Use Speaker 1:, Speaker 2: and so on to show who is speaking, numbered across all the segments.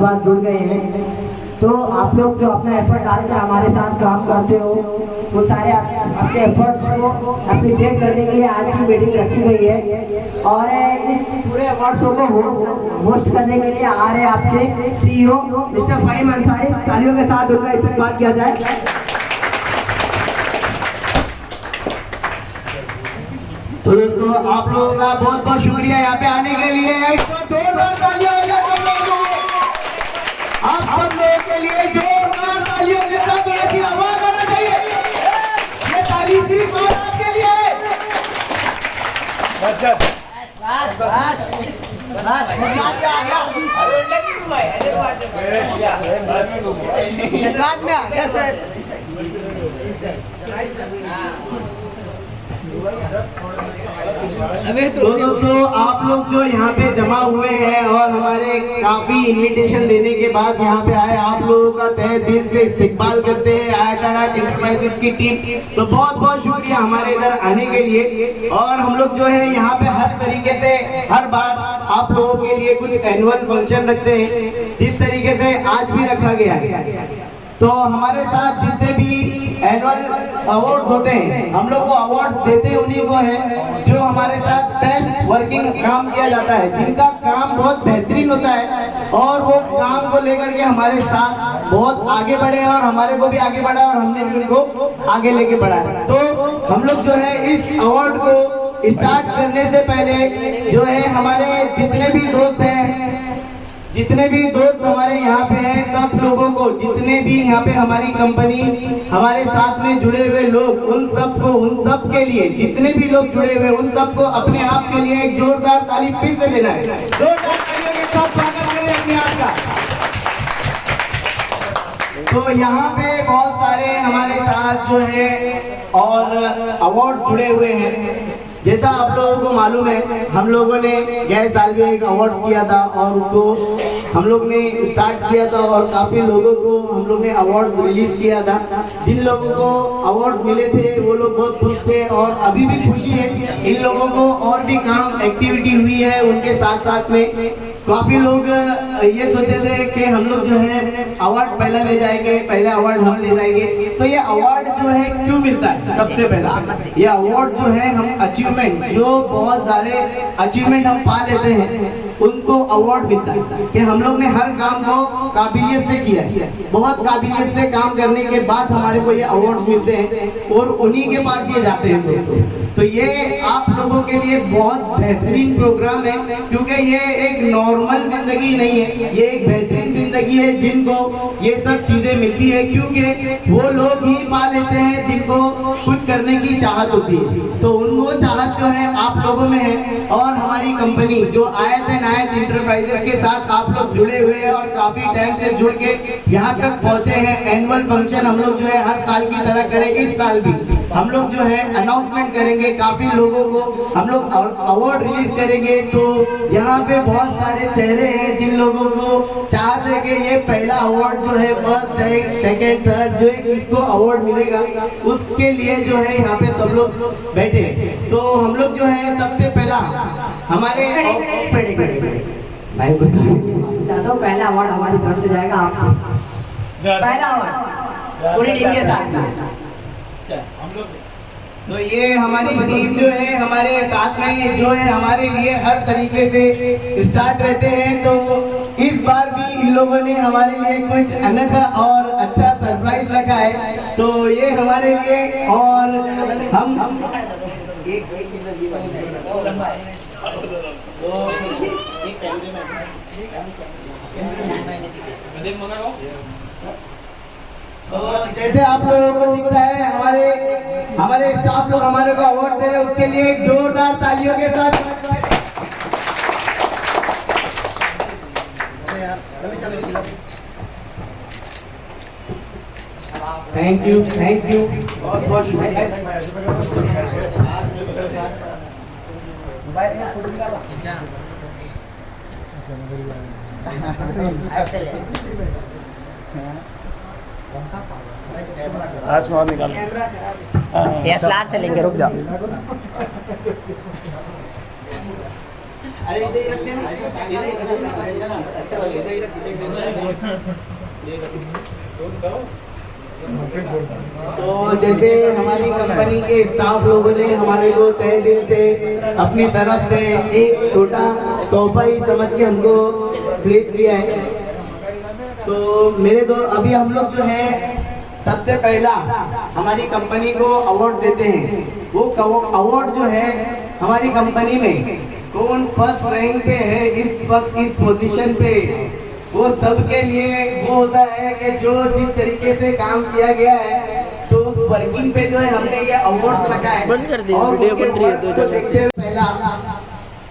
Speaker 1: बाद जुड़ गए हैं। तो आप लोग जो अपना एफर्ट डाल कर हमारे साथ काम करते हो, वो सारे आपके एफर्ट्स को अप्रिशिएट करने के लिए आज की मीटिंग रखी गई है। और इस पूरे अवार्ड शो को होस्ट करने के लिए आ रहे आपके सीईओ मिस्टर फहीम अंसारी, तालियों के साथ उनका इस्तेमाल किया जाए।
Speaker 2: तो दोस्तों आप लोगों का बहुत बहुत शुक्रिया यहाँ पे आने के लिए। जोरदार तालियां हो जाए सब लोगों के लिए। आप सब लोगों के लिए जोरदार तालियों के साथ ऐसी आवाज आना चाहिए। ये ताली सिर्फ और आपके लिए है। तो दोस्तों आप लोग जो यहाँ पे जमा हुए हैं और हमारे काफी इनविटेशन देने के बाद यहाँ पे आए, आप लोगों का तहे दिल से इस्तेकबाल करते हैं आयतनाज एंटरप्राइजेस की टीम। तो बहुत बहुत शुक्रिया हमारे इधर आने के लिए। और हम लोग जो है यहाँ पे हर तरीके से हर बार आप लोगों के लिए कुछ एनुअल फंक्शन रखते हैं, जिस तरीके से आज भी रखा गया है। तो हमारे साथ जितने भी एनुअल अवार्ड होते हैं, हम लोग को अवार्ड देते उन्हीं को है जो हमारे साथ बेस्ट वर्किंग काम किया जाता है, जिनका काम बहुत बेहतरीन होता है और वो काम को लेकर के हमारे साथ बहुत आगे बढ़े और हमारे को भी आगे बढ़ा और हमने भी उनको आगे लेके बढ़ा है। तो हम लोग जो है इस अवार्ड को स्टार्ट करने से पहले जो है हमारे जितने भी दोस्त हैं, जितने भी दोस्त हमारे यहाँ पे हैं, सब लोगों को, जितने भी यहाँ पे हमारी कंपनी हमारे साथ में जुड़े हुए लोग, उन सबको, उन सब के लिए, जितने भी लोग जुड़े हुए उन सबको अपने आप के लिए एक जोरदार ताली फिर से देना है। जोरदार तालियों के साथ स्वागत करें अपने आप का। तो यहाँ पे बहुत सारे हमारे साथ जो है और अवार्ड जुड़े हुए हैं। जैसा आप लोगों को मालूम है, हम लोगों ने गए साल भी एक अवार्ड किया था और उसको हम लोग ने स्टार्ट किया था और काफी लोगों को हम लोग ने अवार्ड रिलीज किया था। जिन लोगों को अवार्ड मिले थे वो लोग बहुत खुश थे और अभी भी खुशी है। इन लोगों को और भी काम एक्टिविटी हुई है उनके साथ साथ में। काफी लोग ये सोचे थे कि हम लोग जो है अवार्ड पहला ले जाएंगे, पहले अवार्ड हम ले जाएंगे। तो ये अवार्ड जो है क्यों मिलता है? सबसे पहला ये अवार्ड जो है हम अचीवमेंट, जो बहुत सारे अचीवमेंट हम पा लेते हैं उनको अवार्ड मिलता है कि हम लोग ने हर काम को काबिलियत से किया है। बहुत काबिलियत से काम करने के बाद हमारे को ये अवार्ड मिलते हैं और उन्हीं के पास ये जाते हैं दोस्तों। तो ये आप लोगों के लिए बहुत बेहतरीन प्रोग्राम है, क्योंकि ये एक नॉर्मल जिंदगी नहीं है, ये एक बेहतरीन जिंदगी है जिनको ये सब चीजें मिलती है, क्योंकि वो लोग ही पा लेते हैं जिनको कुछ करने की चाहत होती है। तो उनको चाहत जो है आप लोगों में है और हमारी कंपनी जो आयत एंटरप्राइजेस के साथ आप लोग जुड़े हुए हैं और काफी टाइम से जुड़ के यहाँ तक पहुँचे हैं। एनुअल फंक्शन हम लोग जो है हर साल की तरह करें, इस साल भी हम लोग जो है अनाउंसमेंट करेंगे, काफी लोगों को हम लोग अवार्ड रिलीज करेंगे। तो यहाँ पे बहुत सारे चेहरे हैं जिन लोगों को चाहते हैं कि ये पहला अवार्ड जो है फर्स्ट है, सेकंड, थर्ड जो है किसको अवार्ड मिलेगा, उसके लिए जो है यहाँ पे सब लोग बैठे। तो हम लोग जो है सबसे पहला हमारे
Speaker 1: भाई कुछ चाहता हूँ, पहला अवार्ड हमारी तरफ से जाएगा आपको, पहला अवार्ड पूरी टीम के साथ में।
Speaker 2: तो ये हमारी टीम जो है हमारे साथ में जो है हमारे लिए हर तरीके से स्टार्ट रहते हैं। तो इस बार भी इन लोगों ने हमारे लिए कुछ अनोखा और अच्छा सरप्राइज रखा है। तो ये हमारे लिए और हम तो जैसे आप लोगों को दिखता है हमारे स्टाफ लोग हमारे को अवार्ड दे रहे हैं, उसके लिए जोरदार तालियों के साथ थैंक यू, थैंक यू, बहुत बहुत शुक्रिया।
Speaker 3: आसमान निकाल
Speaker 1: ये स्लाइड से लेंगे, रुक जाओ।
Speaker 2: अरे इधर ही रखते हैं ना, अच्छा इधर ही रखते तो जैसे हमारी कंपनी के स्टाफ लोगों ने हमारे को तहे दिल से अपनी तरफ से एक छोटा तोहफा ही समझ के हमको प्लेस किया है। तो मेरे दो अभी हम लोग जो है सबसे पहला हमारी कंपनी को अवार्ड देते हैं। वो अवार्ड जो है हमारी कंपनी में कौन फर्स्ट रैंक पे है इस वक्त इस पोजीशन पे, वो सबके लिए वो होता है कि जो जिस तरीके से काम किया गया है तो उस वर्किंग पे जो है हमने ये अवार्ड रखा है।
Speaker 4: बंद कर दी,
Speaker 2: और
Speaker 4: वीडियो
Speaker 2: उनके
Speaker 4: बन रही है
Speaker 2: work
Speaker 4: दो
Speaker 2: को
Speaker 4: जगह से।
Speaker 2: देखते हुए पहला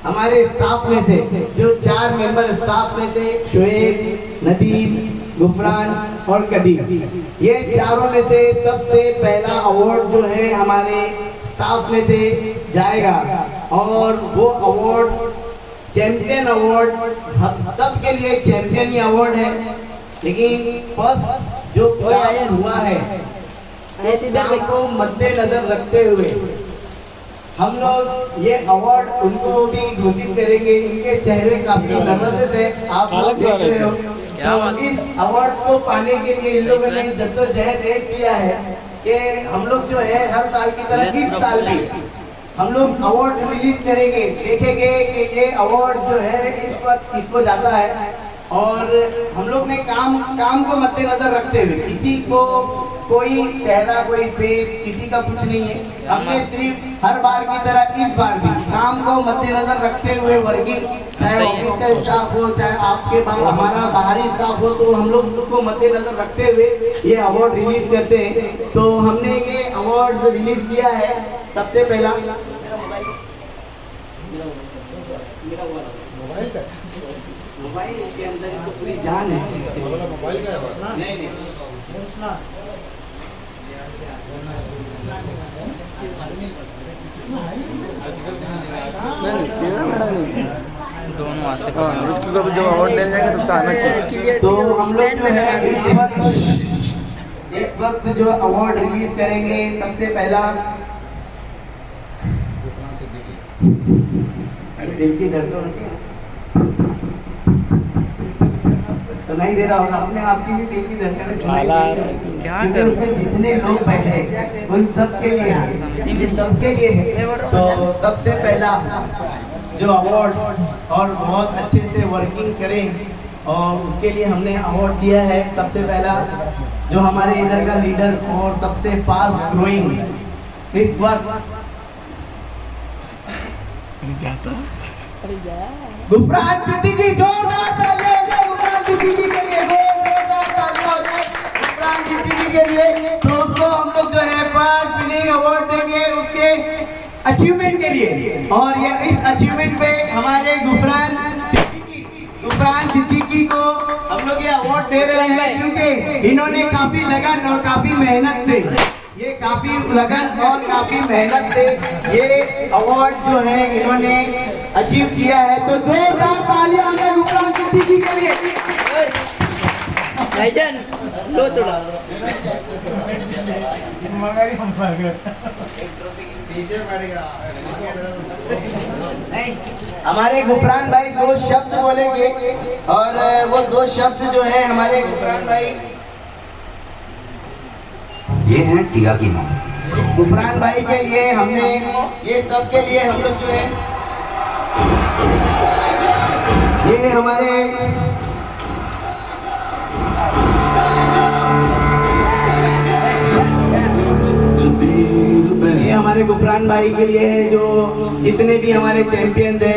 Speaker 2: हमारे स्टाफ में से जो 4 मेंबर स्टाफ में से शोएब, नदीम, गुफरान और कदीर, ये चारों में से सबसे पहला अवार्ड जो है हमारे स्टाफ में से जाएगा। और वो अवार्ड चैंपियन अवार्ड, सबके लिए चैंपियन ही अवार्ड है। लेकिन फर्स्ट जो काम हुआ है उस काम को मद्देनजर रखते हुए हम लोग ये अवार्ड उनको भी घोषित करेंगे। इनके चेहरे काफी नर्वस है, आप लोग देख रहे हो। तो इस अवार्ड को पाने के लिए इन लोगों ने जद्दोजहद एक किया है कि हम लोग जो है हर साल की तरह इस साल भी हम लोग अवार्ड रिलीज करेंगे। देखेंगे कि ये अवार्ड जो है इस वक्त किसको जाता है। और हम लोग ने काम को मद्देनजर रखते हुए किसी को कोई चेहरा कोई फेस किसी का कुछ नहीं है। हमने सिर्फ हर बार की तरह इस बार भी काम को मद्देनजर रखते हुए वर्किंग, चाहे ऑफिस का स्टाफ हो चाहे आपके हमारा बाहरी स्टाफ हो, तो हम लोग को मद्देनजर रखते हुए ये अवार्ड रिलीज करते हैं। तो हमने ये अवार्ड रिलीज किया है। सबसे पहला मोबाइल के अंदर तो पूरी जान है। नहीं
Speaker 4: दोनों आते
Speaker 3: उसको कभी जब अवार्ड लेने जाएंगे तब तो आना चाहिए।
Speaker 2: तो हम लोग जो है इस वक्त जो अवार्ड रिलीज करेंगे सबसे पहला दिल की धड़कन सुनाई दे रहा होगा, अपने आप की भी दिल की धड़कन सुनाई दे रही है। क्योंकि उसमें जितने लोग बैठे उन सबके लिए है, ये सबके लिए है। तो सबसे पहला जो अवार्ड और बहुत अच्छे से वर्किंग करें और उसके लिए हमने अवार्ड दिया है। सबसे पहला जो हमारे इधर का लीडर और सबसे फास्ट ग्रोइंग इस वक्त गुफरान सिद्दीकी, जोरदार तालियां हो जाए गुफरान सिद्दीकी के लिए, जोरदार तालियां हो जाए गुफरान सिद्दीकी के लिए। तो उसको हम लोग जो है फर्स्ट विनिंग अवार्ड देंगे उसके अचीवमेंट के लिए। और ये इस अचीवमेंट पे हमारे गुफरान सिद्दीकी को हम लोग ये अवार्ड दे रहे हैं क्योंकि इन्होंने काफी लगन और काफी मेहनत से ये अवार्ड जो है इन्होंने अचीव किया है। तो जोरदार तालियां हमें गुफरान सिद्दीकी के लिए।
Speaker 4: भाईजान लो थोड़ा
Speaker 2: पीछे पड़ेगा। हमारे गुफरान भाई 2 शब्द बोलेंगे और वो 2 शब्द जो है हमारे गुफरान भाई
Speaker 5: ये है टीका की माँ।
Speaker 2: गुफरान भाई के लिए हमने ये सब के लिए हम लोग जो है ये हमारे गुफरान भाई के लिए है जो जितने भी हमारे चैंपियन थे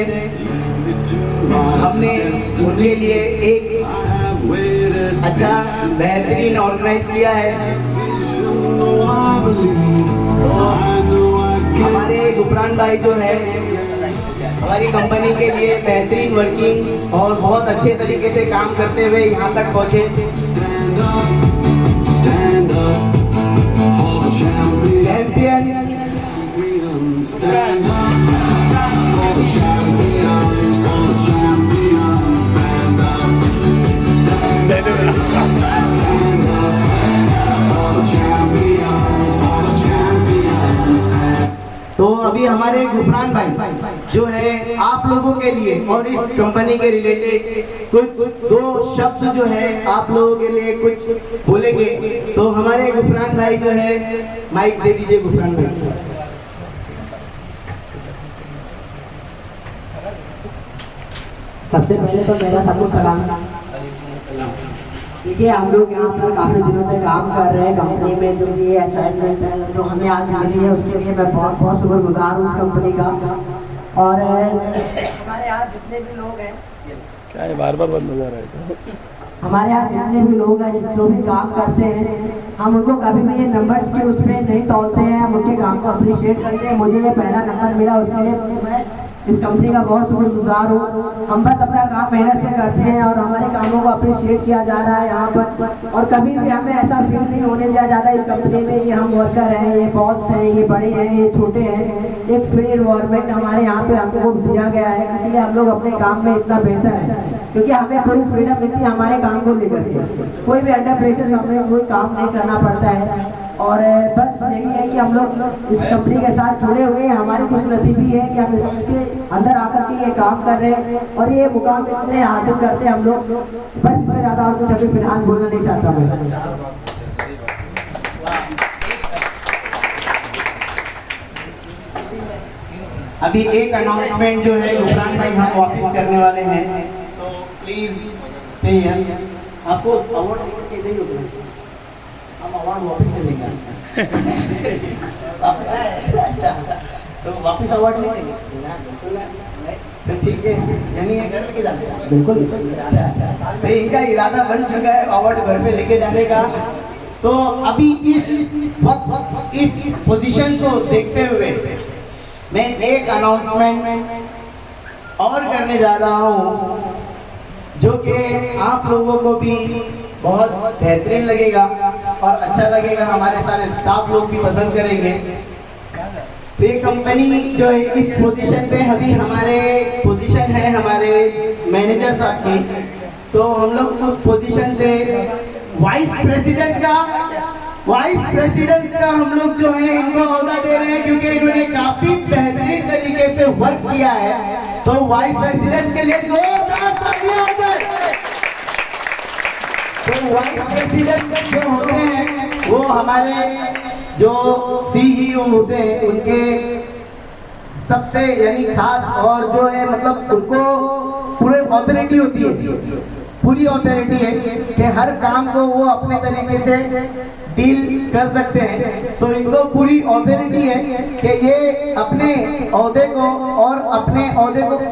Speaker 2: हमने उनके लिए एक अच्छा बेहतरीन ऑर्गेनाइज किया है। हमारे गुफरान भाई जो है हमारी कंपनी के लिए बेहतरीन वर्किंग और बहुत अच्छे तरीके से काम करते हुए यहाँ तक पहुँचे। चैंपियन तो अभी अभी हमारे गुफरान भाई जो है आप लोगों के लिए और इस कंपनी के रिलेटेड कुछ दो शब्द जो है आप लोगों के लिए कुछ बोलेंगे। तो हमारे गुफरान भाई जो है माइक दे दीजिए गुफरान भाई।
Speaker 1: सबसे पहले तो मेरा सबको सलाम। देखिए हम लोग यहाँ पर काफ़ी दिनों से काम कर रहे हैं कंपनी में, जो ये असाइनमेंट है जो हमें आज मिली है उसके लिए मैं बहुत बहुत शुक्रगुजार हूँ उस कंपनी का। और हमारे यहाँ जितने भी लोग हैं,
Speaker 3: क्या है बार बार बंद हो जा रहा है?
Speaker 1: हमारे यहाँ जितने भी लोग हैं जो भी काम करते हैं, हम उनको कभी भी ये नंबर्स के उसमें नहीं तोलते हैं, हम उनके काम को अप्रिशिएट करते हैं। मुझे ये पहला नंबर मिला उसके लिए मैं इस कंपनी का बहुत शुक्रगुजार हूँ। हम बस अपना काम मेहनत से करते हैं और हमारे कामों को अप्रिशिएट किया जा रहा है यहाँ पर। और कभी भी हमें ऐसा फील नहीं होने दिया जाता इस कंपनी में कि हम वर्कर हैं, ये बॉस हैं, ये बड़े हैं, ये छोटे हैं। एक फ्री एनवायरनमेंट हमारे यहाँ पे हमको दिया गया है, इसलिए हम लोग अपने काम में इतना बेहतर है क्योंकि हमें पूरी फ्रीडम मिलती है हमारे काम को लेकर के। कोई भी अंडर प्रेशर हमें कोई काम नहीं करना पड़ता है। और बस यही है कि हम लोग इस कंपनी के साथ जुड़े हुए हैं। हमारी खुश नसीबी है कि हम इसके अंदर आकर के ये काम कर रहे हैं और ये मुकाम इतने हासिल करते हैं हम लोग। बस इससे ज़्यादा और कुछ अभी फिलहाल बोलना नहीं चाहता मैं।
Speaker 2: अभी एक अनाउंसमेंट जो है गुफरान भाई हम वापस करने वाले हैं, तो प्लीज स्टे हियर। आपको अवार्ड देके नहीं होगा, हम अवार्ड वापस ले लेंगे। अच्छा, तो वापस अवार्ड ले लेंगे। तो ठीक है, यानी ये घर लेके जाते हैं? बिल्कुल। अच्छा, तो इनका इरादा बन चुका है अवार्ड घर पे लेके जाने का। तो अभी इस पोजीशन को देखते हुए मैं एक अनाउंसमेंट और करने जा रहा हूँ जो कि आप लोगों को भी बहुत बेहतरीन लगेगा और अच्छा लगेगा, हमारे सारे स्टाफ लोग भी पसंद करेंगे। तो ये कंपनी जो है इस पोजीशन पे अभी हमारे पोजीशन है हमारे मैनेजर साहब की, तो हम लोग उस पोजीशन से वाइस प्रेसिडेंट का हम लोग जो है इनको औहदा दे रहे हैं क्योंकि इन्होंने काफी बेहतरीन तरीके से वर्क किया है। तो वाइस प्रेसिडेंट के लिए जोरदार तालियां हो जाए। तो वाइस प्रेसिडेंट जो होते हैं वो हमारे जो सीईओ होते हैं उनके सबसे यानी खास और जो है मतलब उनको पूरे अथॉरिटी होती है, पूरी अथॉरिटी है कि हर काम को वो अपने तरीके से डील कर सकते हैं। तो इनको पूरी अथॉरिटी है कि ये अपने ओहदे को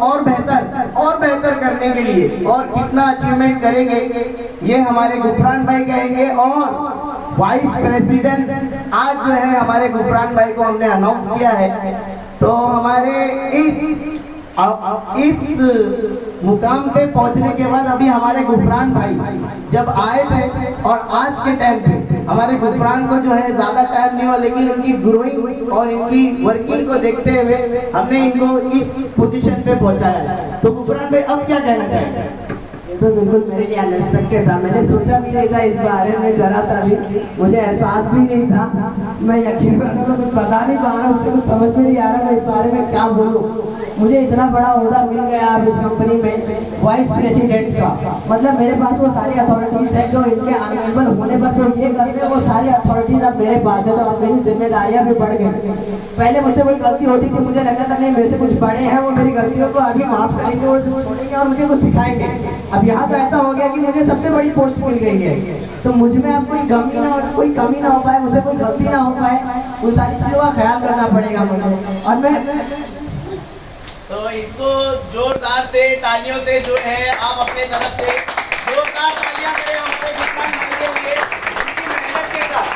Speaker 2: और बेहतर करने के लिए और कितना अचीवमेंट करेंगे ये हमारे गुफरान भाई कहेंगे। और वाइस प्रेसिडेंट आज जो है हमारे गुफरान भाई को हमने अनाउंस किया है। तो हमारे इस मुकाम पे पहुंचने के बाद अभी हमारे गुफरान भाई जब आए थे और आज के टाइम पे हमारे गुफरान को जो है ज्यादा टाइम नहीं हुआ, लेकिन उनकी ग्रोइंग और इनकी वर्किंग को देखते हुए हमने इनको इस पोजीशन पे पहुंचाया। तो गुफरान भाई अब क्या कहना चाहेंगे?
Speaker 1: तो बिल्कुल मेरे लिए अनएक्सपेक्टेड था, मैंने सोचा भी नहीं था इस बारे में, जरा सा भी मुझे एहसास भी नहीं था। मैं यकीन कुछ बता नहीं पा रहा, मुझे कुछ समझ में नहीं आ रहा मैं इस बारे में क्या बोलूँ। मुझे इतना बड़ा ओहदा मिल गया अब इस कंपनी में वाइस प्रेसिडेंट का, मतलब मेरे पास वो सारी अथॉरिटीज है जो इनके अवेलेबल होने पर जो ये करते हैं वो सारी अथॉरिटीज अब मेरे पास है। तो अब मेरी जिम्मेदारियां भी बढ़ गई। पहले मुझसे कोई गलती होती थी, मुझे लगता था नहीं मेरे से कुछ बड़े हैं, वो मेरी गलतियों को अभी माफ करेंगे, वो छोड़ेंगे और मुझे कुछ सिखाएंगे। अब यहाँ तो ऐसा हो गया कि मुझे सबसे बड़ी पोस्ट मिल गई है, तो मुझ में अब कोई कमी ना हो पाए, मुझे कोई गलती ना हो पाए, उन सारी चीज़ों का ख्याल करना पड़ेगा मुझे। और मैं
Speaker 2: तो इसको जोरदार से तालियों से जो है आप अपने तरफ से जोरदार तालियां करें हमारे गुफरान भाई के लिए उनकी मेहनत के साथ।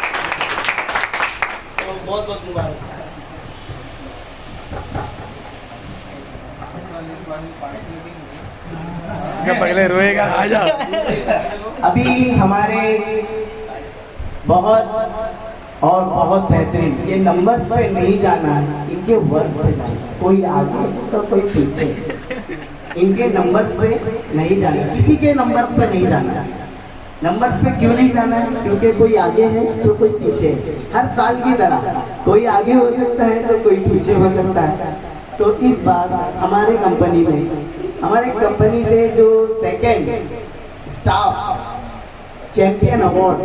Speaker 2: तो बहुत बहुत मुबारक।
Speaker 3: पहले रोएगा, आजा।
Speaker 2: अभी हमारे बहुत बेहतरीन, ये नंबर्स पे नहीं जाना है, इनके वर्क पे जाना है। कोई आगे तो कोई पीछे, इनके नंबर्स पे नहीं जाना, किसी के नंबर्स पे नहीं जाना। नंबर्स पे क्यों नहीं जाना है? क्योंकि कोई आगे है तो कोई पीछे है। हर साल की तरह कोई आगे हो सकता है तो कोई पीछे हो सकता है। तो इस बार हमारे कंपनी से जो सेकंड स्टाफ चैंपियन अवार्ड,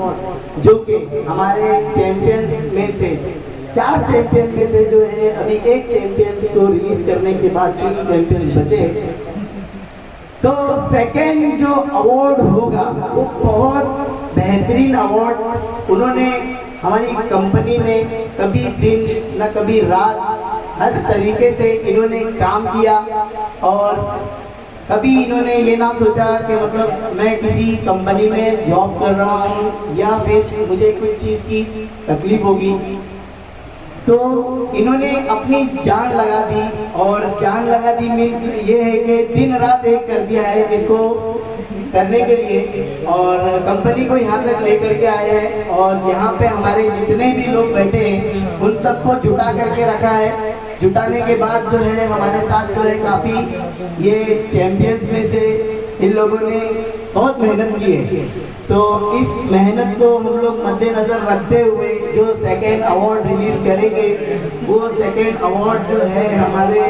Speaker 2: जो कि हमारे चैंपियंस में से 4 चैंपियन में से जो है अभी एक चैंपियन को रिलीज करने के बाद 3 चैंपियन बचे। तो सेकंड जो अवार्ड होगा वो बहुत बेहतरीन अवार्ड। उन्होंने हमारी कंपनी में कभी दिन न कभी रात हर तरीके से इन्होंने काम किया और कभी इन्होंने ये ना सोचा कि मतलब मैं किसी कंपनी में जॉब कर रहा हूँ या फिर मुझे कुछ चीज़ की तकलीफ होगी। तो इन्होंने अपनी जान लगा दी, और जान लगा दी मीन्स ये है कि दिन रात एक कर दिया है इसको करने के लिए, और कंपनी को यहाँ तक लेकर के आए हैं। और यहाँ पे हमारे जितने भी लोग बैठे हैं उन सबको जुटा करके रखा है। जुटाने के बाद जो है हमारे साथ जो है काफ़ी ये चैंपियंस में से इन लोगों ने बहुत मेहनत की है। तो इस मेहनत को हम लोग मद्देनजर रखते हुए जो सेकेंड अवार्ड रिलीज करेंगे वो सेकेंड अवार्ड जो है हमारे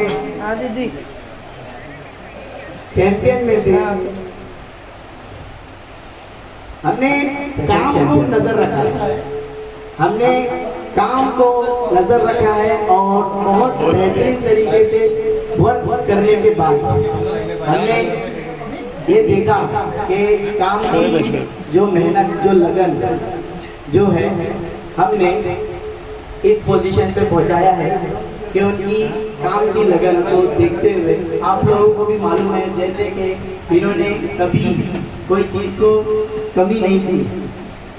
Speaker 2: चैंपियन में से हमने काम को नजर रखा है। हमने काम को नजर रखा है और बहुत बेहतरीन तरीके से वर्क करने के बाद हमने ये देखा कि काम की जो मेहनत, जो लगन जो है हमने इस पोजीशन पे पहुंचाया है कि उनकी काम की लगन को देखते हुए आप लोगों को भी मालूम है जैसे कि इन्होंने कभी कोई चीज़ को कमी नहीं की।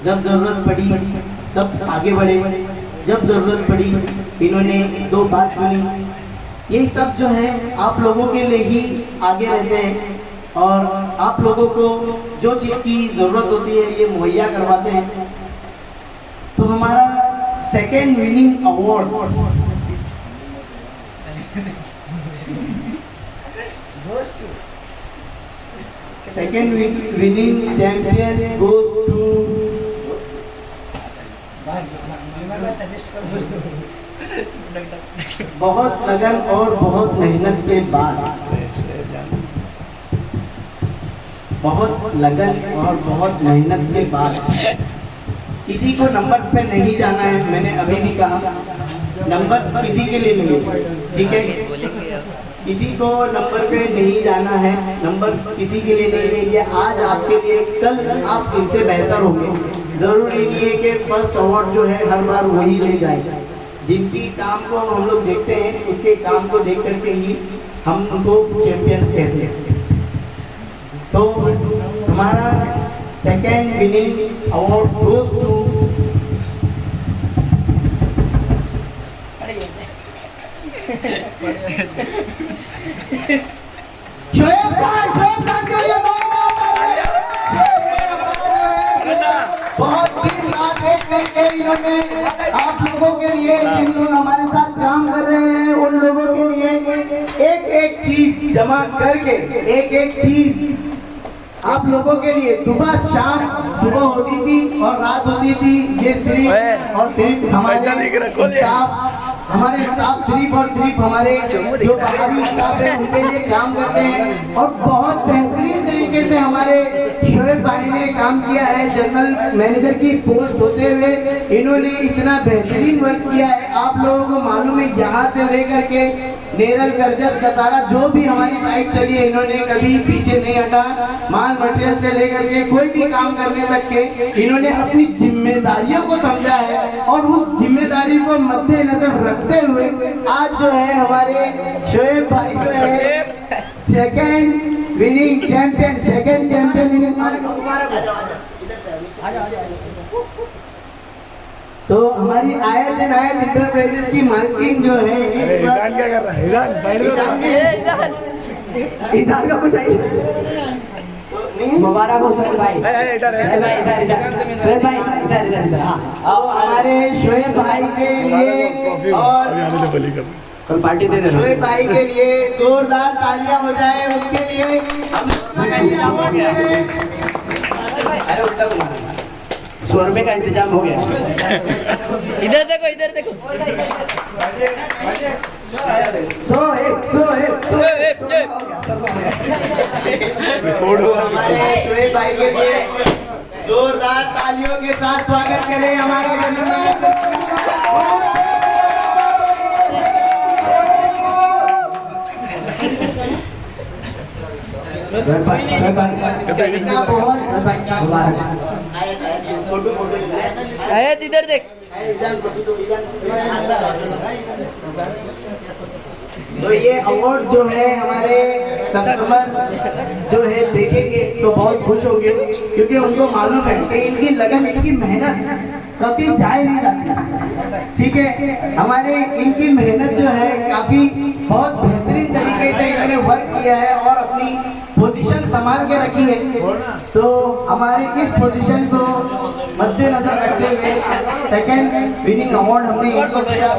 Speaker 2: जब जरूरत पड़ी तब आगे बढ़े, जब जरूरत पड़ी इन्होंने 2 बात सुनी। ये सब जो है आप लोगों के लिए ही आगे रहते हैं और आप लोगों को जो चीज़ की ज़रूरत होती है ये मुहैया करवाते हैं। तो हमारा second winning award second winning champion goes to बहुत लगन और बहुत मेहनत के बाद, बहुत लगन और बहुत मेहनत के बाद किसी को नंबर पे नहीं जाना है। मैंने अभी भी कहा नंबर किसी के लिए नहीं, ठीक है? किसी को नंबर पे नहीं जाना है, नंबर किसी के लिए नहीं है। ये आज आपके लिए, कल आप इनसे बेहतर होंगे। जरूरी नहीं है कि फर्स्ट अवार्ड जो है हर बार वही ले जाए। जिनकी काम को हम लोग देखते हैं उसके काम को देख करके ही हम उनको चैंपियंस कहते हैं। तो हमारा second winning award goes to Shoaib Khan के लिए बहुत दिन रात एक करके इन्होंने आप लोगों के लिए, जिन लोग हमारे साथ काम कर रहे हैं उन लोगों के लिए एक एक चीज जमा करके, एक एक चीज आप लोगों के लिए सुबह शाम, सुबह होती थी और रात होती थी। ये सिर्फ और सिर्फ हमारे स्टाफ सिर्फ और सिर्फ हमारे जो बाहरी स्टाफ है उनके लिए काम करते हैं। और बहुत बेहतरीन तरीके से हमारे शोएब भाई ने काम किया है। जनरल मैनेजर की पोस्ट होते हुए इन्होंने इतना बेहतरीन वर्क किया है। आप लोगों को मालूम है यहाँ से लेकर के नेरल, करजत, कसारा जो भी हमारी साइट चली है इन्होंने कभी पीछे नहीं हटा। माल मटेरियल से लेकर के कोई भी काम करने तक के इन्होंने अपनी जिम्मेदारियों को समझा है और उस जिम्मेदारी को मद्देनजर रखते हुए आज जो है हमारे शोएब भाई जो है second winning champion, second champion winning. तो हमारी आयत इंटरप्राइजेस की मालकिन जो है
Speaker 3: ईजान क्या कर रहा है? ईजान साइड में
Speaker 2: ईजान का कुछ नहीं। मुबारक हो शोएब भाई।
Speaker 3: इधर
Speaker 2: शोएब भाई इधर और हमारे शोएब भाई के लिए और
Speaker 3: कल पार्टी दे देना।
Speaker 2: शोएब भाई के लिए जोरदार तालियां हो जाए। उसके लिए हम अरे उल्टा घुमाना, 100 रुपए का इंतजाम हो गया।
Speaker 4: इधर देखो, इधर देखो।
Speaker 2: हमारे शोएब भाई के लिए जोरदार तालियों के साथ स्वागत करें हमारे
Speaker 4: आयत इधर देख।
Speaker 2: तो ये अवार्ड जो है हमारे कस्टमर जो है देखेंगे तो बहुत खुश होंगे, क्योंकि उनको मालूम है कि इनकी लगन, इनकी मेहनत कभी जाए नहीं जाती। ठीक है, हमारे इनकी मेहनत जो है काफी बहुत बेहतरीन तरीके से इन्होंने वर्क किया है और अपनी पोजीशन संभाल के रखी है। तो हमारे इस पोजीशन को मद्देनजर रखते हुए सेकंड विनिंग अवार्ड हमने इनको दिया।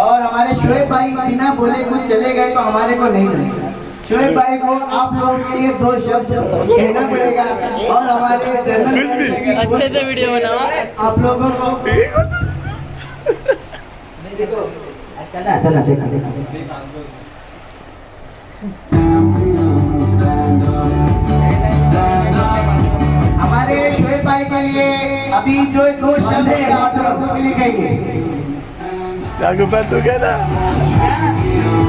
Speaker 2: और हमारे शोएब भाई बिना बोले कुछ चले गए तो हमारे को नहीं मिलेगा। शोएब भाई को आप लोगों के लिए 2 शब्द कहना पड़ेगा और हमारे जनरल
Speaker 4: अच्छे से वीडियो बनाओ
Speaker 2: आप लोगों को।
Speaker 1: चला चला देखा देखा
Speaker 2: हमारे शोएब भाई के लिए अभी जो 2 शब्द है आप लोगों के लिए कहेंगे।
Speaker 3: जागो पर तो क्या ना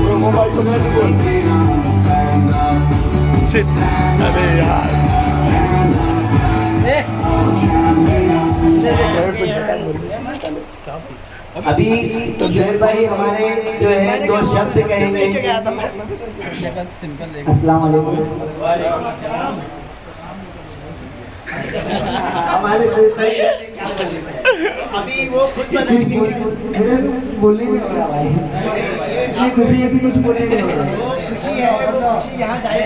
Speaker 3: वो मोबाइल को नहीं दो शिट। अरे यार
Speaker 2: अभी तो शोएब भाई हमारे जो है 2 शब्द कहेंगे।
Speaker 1: अस्सलाम वालेकुम।
Speaker 2: हमारे शोएब भाई अभी वो खुद बताएंगे।
Speaker 1: बोलने नहीं हो रहा भाई, इतनी खुशी है कि कुछ बोलने नहीं हो रहा।
Speaker 2: खुशी यहाँ जाए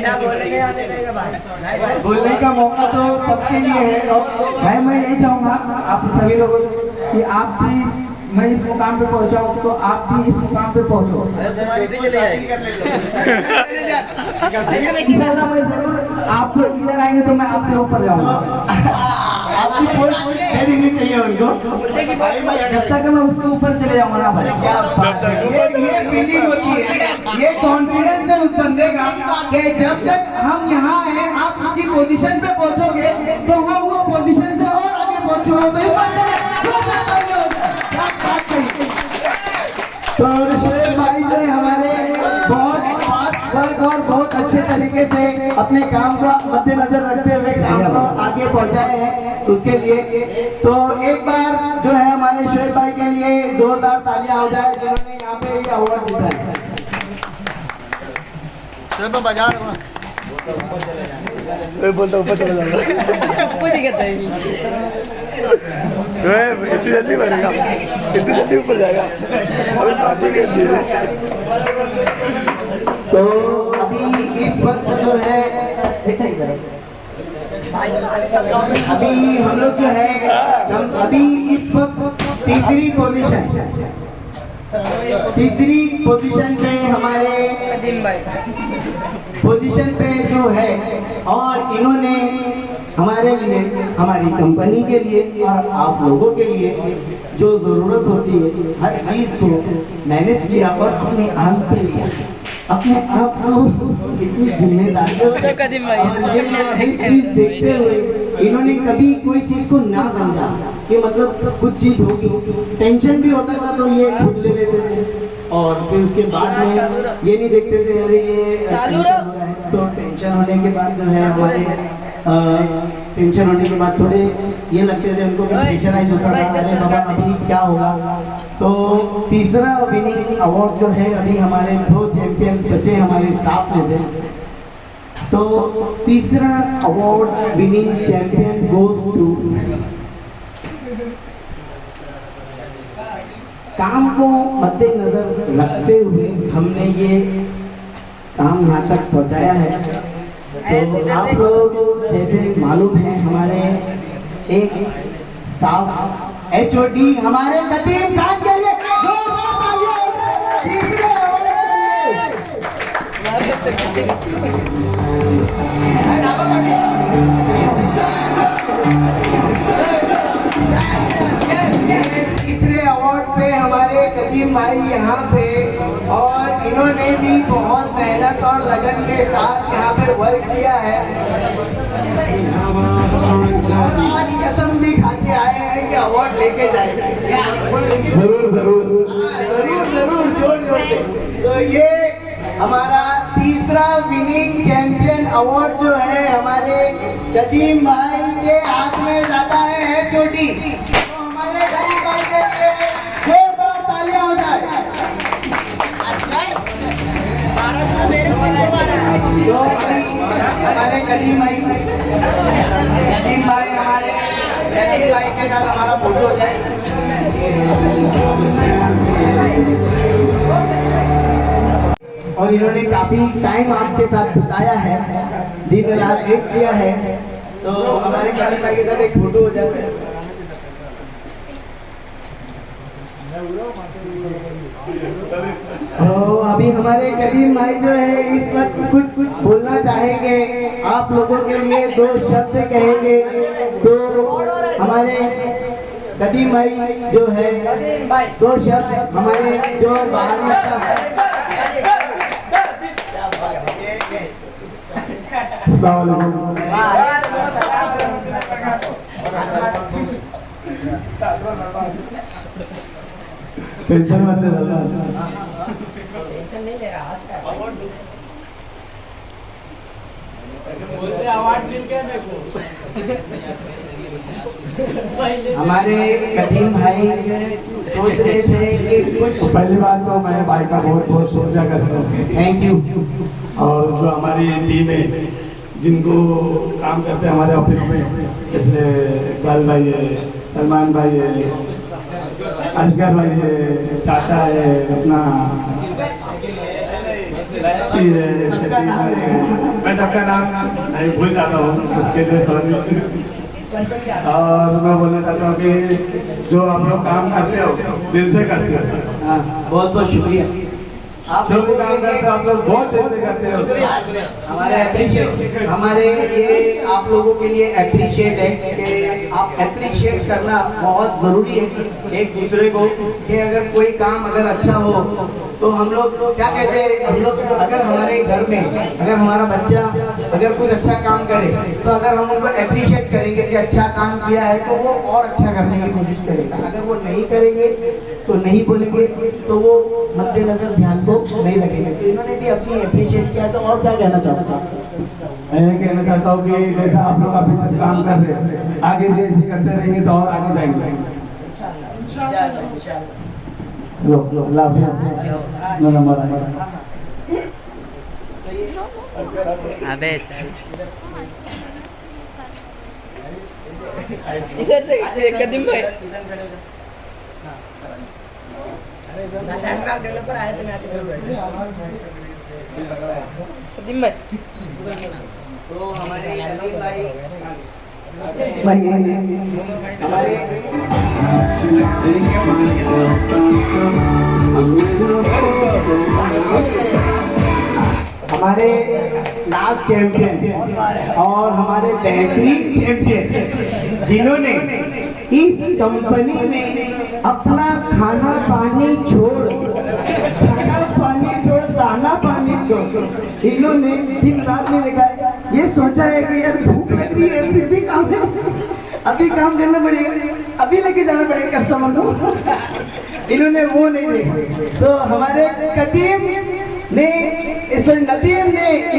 Speaker 2: बोलने का मौका तो सबके लिए है। और
Speaker 1: भाई मैं यही चाहूँगा आप सभी लोगों से कि आप भी, मैं इस मुकाम पे पहुँचा हूँ तो आप भी इस मुकाम पे पहुँचो। इंशाल्लाह मैं जरूर, आप इधर आएंगे तो मैं आपसे ऊपर जाऊँगा।
Speaker 2: आपकी पोस्ट दे देनी चाहिए उनको,
Speaker 1: जब तक मैं उसके ऊपर चले जाऊँगा ना भाई।
Speaker 2: ये फीलिंग होती है, ये कॉन्फिडेंस है उस बंदे का कि जब तक हम यहाँ आए आप उसकी पोजीशन पे पहुँचोगे तो वो उस पोजीशन से और आगे पहुँचोगे। तो शोएब भाई जो हमारे बहुत फास्ट वर्क और बहुत अच्छे तरीके से अपने काम को मद्देनजर रखते हुए काम को आगे पहुंचाए हैं, उसके लिए तो एक बार जो है हमारे शोएब भाई के लिए जोरदार तालियां हो जाए जिन्होंने यहाँ पे ये अवार्ड जीता है।
Speaker 3: शोएब बोलता ऊपर चला जाऊंगा।
Speaker 4: ऊपर दिखता है।
Speaker 3: शोएब इतनी जल्दी मरेगा, इतनी जल्दी ऊपर जाएगा। अभी शादी कर दी है।
Speaker 2: तो अभी इस वक्त जो है अभी हम लोग जो है अभी इस वक्त तीसरी पोजीशन पे हमारे पोजीशन पे जो है और इन्होंने हमारे लिए, हमारी कंपनी के लिए और आप लोगों के लिए जो ज़रूरत होती है हर चीज़ को मैनेज किया और अपने आप पे लिया, अपने आप को इतनी जिम्मेदारियों से एक चीज़ देखते हुए इन्होंने कभी कोई चीज़ को ना समझा कि मतलब कुछ चीज़ होगी। टेंशन भी होता था तो ये खुद ले लेते थे और फिर उसके बाद में ये नहीं देखते थे अरे ये
Speaker 4: चालू
Speaker 2: टेंशन हो रहा है। तो टेंशन होने के बाद जो है हमारे टेंशन होने के बाद थोड़े ये लगते थे उनको प्रेशराइज होता था, अरे बाबा अभी क्या होगा। तो तीसरा विनिंग अवार्ड जो है अभी हमारे 2 चैंपियंस बचे हमारे स्टाफ में से, तो तीसरा award winning champion goes to काम को मद्देनजर रखते हुए हमने ये काम यहाँ तक पहुँचाया है। तो आप लोग जैसे मालूम है हमारे एक स्टाफ HOD हमारे कदीम खान के लिए तीसरे अवार्ड पे हमारे कदीम भाई यहाँ पे, और इन्होंने भी बहुत मेहनत और लगन के साथ यहाँ पे वर्क किया है, और आज कसम भी खा के आए हैं कि अवार्ड लेके जाएंगे।
Speaker 3: जरूर जरूर।
Speaker 2: जरूर जरूर, जोर जोर से। तो ये हमारा तीसरा विनिंग चैंपियन अवार्ड जो है हमारे कदीम भाई के हाथ में जाता है चोटी। तो हमारे कदीम भाई के लिए जोरदार तालियां हो जाए। तो हमारे कदीम भाई के साथ हमारा फोटो हो जाए। और इन्होंने काफी टाइम आपके साथ बिताया है, दिन रात एक किया है, तो हमारे कदीम भाई के साथ एक फोटो हो जाता है। तो अभी हमारे कदीम भाई जो है इस वक्त कुछ बोलना चाहेंगे, आप लोगों के लिए दो शब्द कहेंगे। तो हमारे कदीम भाई जो है दो शब्द हमारे जो बाहर
Speaker 3: टेंशन मत ले दादा।
Speaker 1: टेंशन नहीं ले रहा, हंस रहा है।
Speaker 2: हमारे कदीम भाई सोच रहे थे कि कुछ।
Speaker 3: पहली बात तो मैं भाई का बहुत बहुत शुक्रिया करता हूँ,
Speaker 2: थैंक यू।
Speaker 3: और जो हमारी टीम है जिनको काम करते हैं हमारे ऑफिस में, जैसे इकबाल भाई है, सलमान भाई है, असगर भाई है, चाचा है, अपना मैं सबका नाम नहीं भूल जाता हूँ, उसके लिए सॉरी। और मैं बोलना चाहता हूँ कि जो आप लोग काम करते हो दिल से करते हो।
Speaker 2: हाँ, बहुत बहुत शुक्रिया। आप
Speaker 3: जो
Speaker 2: लोग
Speaker 3: भी काम करते हो आप लोग बहुत दिल से करते हो।
Speaker 2: हमारे अप्रिशिएट, हमारे ये आप लोगों के लिए अप्रिशिएट है कि आप अप्रिशिएट करना बहुत जरूरी है एक दूसरे को, कि अगर कोई काम अगर अच्छा हो तो हम लोग क्या कहते हैं, हम लोग अगर हमारे घर में अगर हमारा बच्चा अगर कुछ अच्छा काम करे तो अगर हम उनको अप्रिशिएट करेंगे कि अच्छा काम किया है तो वो और अच्छा करने की कोशिश करेगा। अगर वो नहीं करेंगे तो नहीं बोलेंगे तो वो मद्देनजर ध्यान को नहीं लगेगा। तो इन्होंने भी अपनी अप्रिशिएट किया, तो और क्या कहना चाहता हूँ?
Speaker 3: मैं ये कहना चाहता हूँ कि जैसा आप लोग अभी तक काम कर रहे हैं आगे भी ऐसे करते रहेंगे तो और आगे जाएंगे। लो अल्लाह
Speaker 4: अबे चल
Speaker 1: इधर से कदीम भाई डेवलपर आए थे, कदीम भाई।
Speaker 2: तो हमारे कदीम भाई हमारे हमारे लास्ट चैंपियन और हमारे बेहतरीन चैंपियन जिन्होंने इस कंपनी में अपना खाना पानी छोड़ दाना पानी छोड़ इन्होंने दिन रात में देखा, ये सोचा है कि यार भूख लग रही है फिर भी काम है, अभी काम करना पड़ेगा, अभी लेके जाना पड़ेगा कस्टमर को। इन्होंने वो नहीं देखा। तो हमारे नदीम ने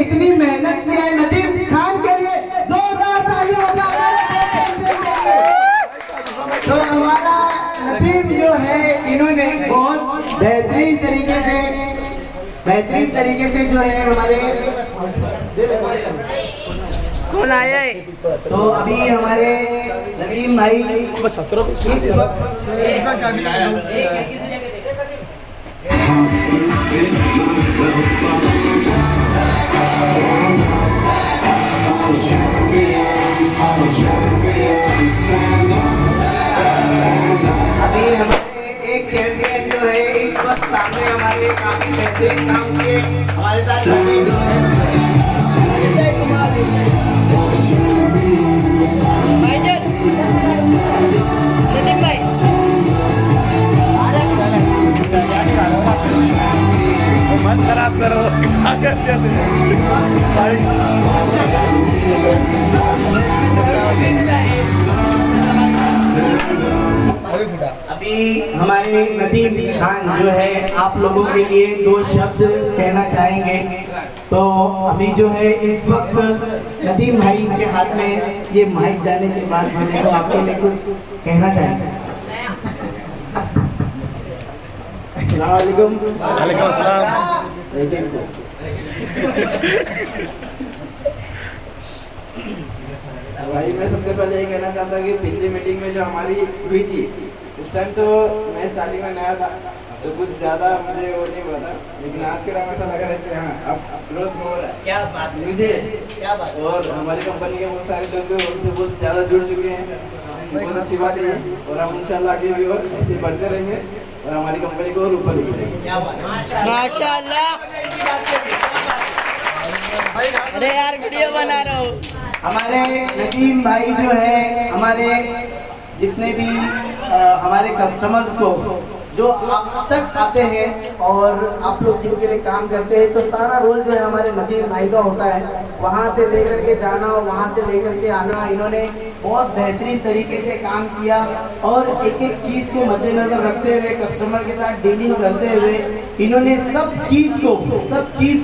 Speaker 2: इतनी मेहनत की है, नदीम खान के लिए जोरदार तालियां हो जाए। तो हमारा नदीम जो है इन्होंने बहुत बेहतरीन तरीके से जो है हमारे
Speaker 4: कौन आया है?
Speaker 2: तो अभी हमारे नदीम भाई इस वक्त अभी हमारे एक चैंपियन जो है इस वक्त सामने हमारे काफी बेहतरीन काम किए हमारे साथ
Speaker 4: भाईजान
Speaker 2: अभी हमारे नदीम खान जो है आप लोगों के लिए 2 शब्द कहना चाहेंगे। तो अभी जो है इस वक्त नदीम भाई के हाथ में ये माइक जाने के बाद मैंने तो आपके लिए कुछ कहना चाहेंगे। अस्सलामुअलैकुम।
Speaker 3: वालेकुम अस्सलाम।
Speaker 6: भाई मैं सबसे पहले ये कहना चाहता हूँ कि पिछली मीटिंग में जो हमारी हुई थी उस टाइम तो मैं स्टार्टिंग में नया था तो कुछ ज़्यादा मुझे वो नहीं हुआ था, लेकिन आज के टाइम ऐसा लगा है कि हाँ अब ग्रोथ हो रहा है।
Speaker 2: क्या बात
Speaker 6: मुझे
Speaker 2: क्या बात।
Speaker 6: और हमारी कंपनी के बहुत सारे लोग उनसे बहुत ज़्यादा जुड़ चुके हैं, बहुत अच्छी बात है ये। और हम इंशाल्लाह आगे भी और ऐसे बढ़ते रहेंगे और हमारी कंपनी को और ऊपर लेके जाएंगे।
Speaker 2: क्या बात।
Speaker 4: माशाल्लाह। अरे यार वीडियो बना रहा हूँ।
Speaker 2: हमारे नदीम भाई जो है हमारे जितने भी हमारे कस्टमर्स को जो आप तक आते हैं और आप लोग जिनके लिए काम करते हैं, तो सारा रोल जो है हमारे नदीम भाई का होता है। वहाँ से लेकर के जाना और वहाँ से लेकर के आना, इन्होंने बहुत बेहतरीन तरीके से काम किया और एक एक चीज़ को मद्देनजर रखते हुए कस्टमर के साथ डीलिंग करते हुए इन्होंने सब चीज़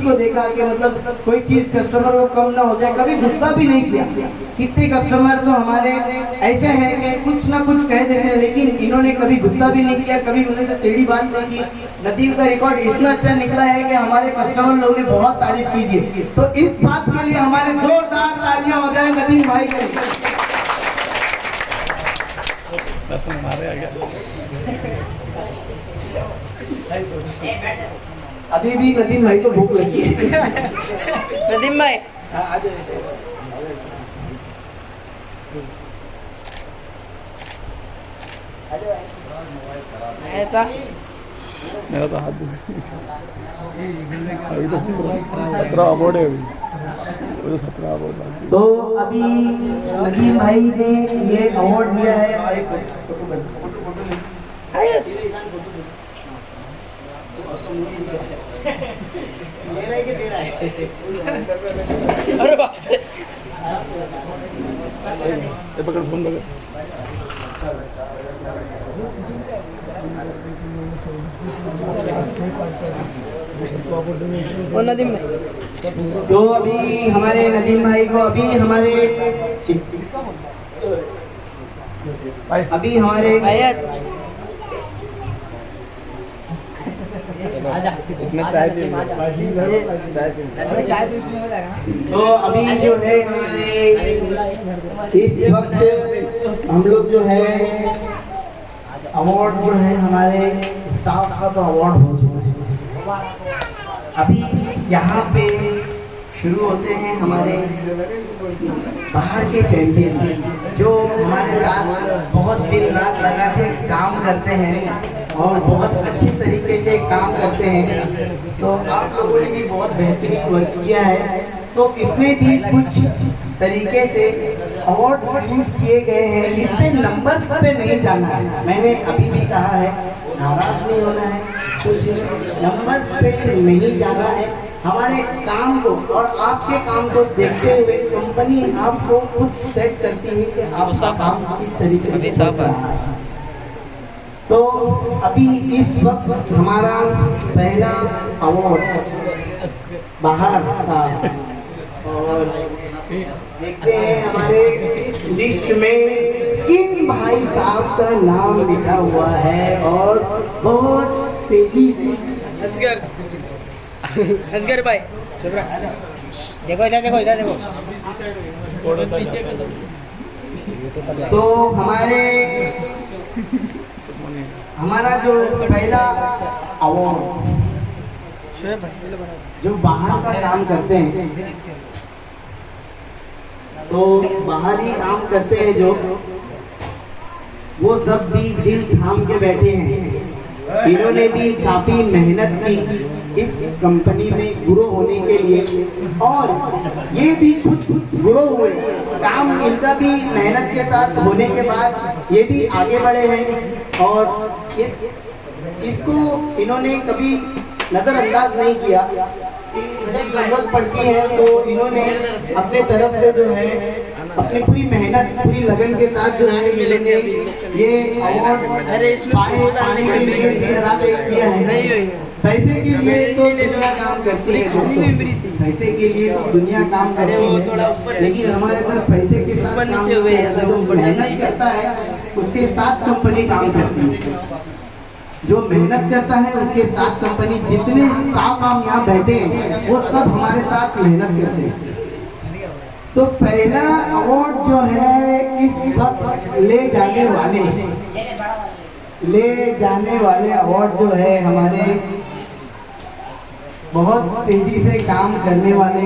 Speaker 2: को देखा कि मतलब कोई चीज़ कस्टमर को कम ना हो जाए। कभी गुस्सा भी नहीं किया। कितने कस्टमर तो हमारे ऐसे हैं कि कुछ ना कुछ कह देते हैं, लेकिन इन्होंने कभी गुस्सा भी नहीं किया, कभी उन्हें से टेढ़ी बात नहीं की। नदीम का रिकॉर्ड इतना अच्छा निकला है कि हमारे कस्टमर लोग ने बहुत तारीफ कीजिए। तो इस बात के लिए हमारे जोरदार तालियां हो जाए नदीम भाई के लिए। अभी भी नदीम भाई को भूख लगी है।
Speaker 4: नदीम भाई ऐसा
Speaker 3: मेरा तो हाथ अभी तो 17 अवार्ड है अभी तो 17 अवार्ड।
Speaker 2: तो अभी नदीम भाई ने ये अवार्ड लिया है और एक ले रहा है कि दे रहा है?
Speaker 4: अरे बाप रे।
Speaker 3: ये पकड़ फोन पकड़।
Speaker 4: और नदीम भाई
Speaker 2: तो अभी हमारे नदीम भाई को अभी हमारे
Speaker 6: इसमें चाय पी चाय
Speaker 2: तो अभी जो है हमारे इस वक्त हम लोग जो है अवार्ड जो है हमारे स्टाफ का तो अवार्ड हो चुका है। अभी यहाँ पे शुरू होते हैं हमारे बाहर के चैंपियन जो हमारे साथ बहुत दिन रात लगा के काम करते हैं और बहुत अच्छे तरीके से काम करते हैं। तो आप लोगों ने भी बहुत बेहतरीन वर्क किया है। तो इसमें भी कुछ तरीके से अवार्ड रिलीज किए गए हैं। इसमें नंबर पे नहीं जाना है, मैंने अभी भी कहा है, नाराज नहीं होना है, कुछ नंबर पे नहीं जाना है। हमारे काम को और आपके काम को देखते हुए कंपनी आपको कुछ सेट करती है कि आपका काम किस तरीके से हो रहा है। तो अभी इस वक्त हमारा पहला अवार्ड बाहर था और देखते हैं हमारे इस लिस्ट में किन भाई साहब का नाम लिखा हुआ है और बहुत तेजी से
Speaker 4: असगर भाई
Speaker 1: देखो इधर देखो इधर देखो।
Speaker 2: तो हमारा जो पहला अवार्ड जो बाहर का काम करते हैं, तो बाहर ही काम करते हैं जो, वो सब भी दिल थाम के बैठे हैं। इन्होंने भी काफी मेहनत की इस कंपनी में ग्रो होने के लिए और ये भी खुद ग्रो हुए। काम इनका भी मेहनत के साथ होने के बाद ये भी आगे बढ़े हैं और इसको इन्होंने कभी नज़रअंदाज नहीं किया। कि जब जरूरत पड़ती है तो इन्होंने अपने तरफ से जो है अपनी पूरी मेहनत पूरी लगन के साथ जो है इन्होंने ये अवार्ड पाने के लिए दिन रात एक किया है। पैसे के लिए तो दुनिया काम करती है दोस्तों, पैसे के लिए तो दुनिया काम करती है, लेकिन हमारे तरफ पैसे के साथ काम नहीं है। जो मेहनत करता है उसके साथ कंपनी काम करती है, जो मेहनत करता है उसके साथ कंपनी, जितने स्टाफ हम यहाँ बैठे हैं वो सब हमारे साथ मेहनत करते हैं। तो पहला अवार्ड जो है इस वक्त ले जाने वाले अवार्ड जो है हमारे बहुत तेजी से काम करने वाले,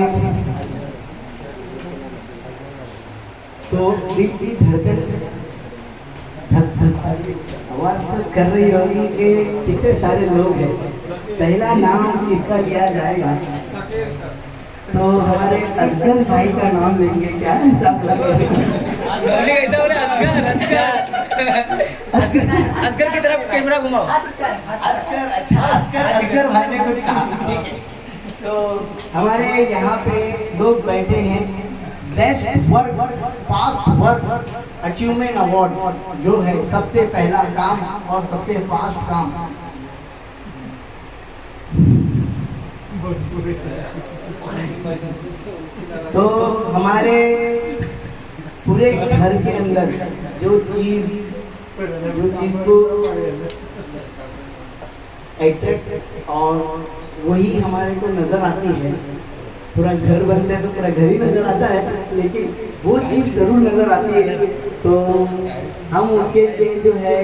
Speaker 2: तो दिल की धड़कन आवाज कर रही होगी कि कितने सारे लोग हैं, पहला नाम किसका लिया जाएगा? तो हमारे असगर भाई का नाम लेंगे क्या?
Speaker 4: असगर की तरफ कैमरा घुमाओ।
Speaker 2: असगर, अच्छा असगर भाई ने कुछ कहा, ठीक है। तो हमारे यहाँ पे लोग बैठे हैं, best work fast work achievement award जो है सबसे पहला काम और सबसे फास्ट काम। तो हमारे पूरे घर के अंदर जो चीज को अट्रैक्ट और वही हमारे को नजर आती है, पूरा घर बनता है तो पूरा घर ही नजर आता है, लेकिन वो चीज जरूर नजर आती है। तो हम उसके लिए जो है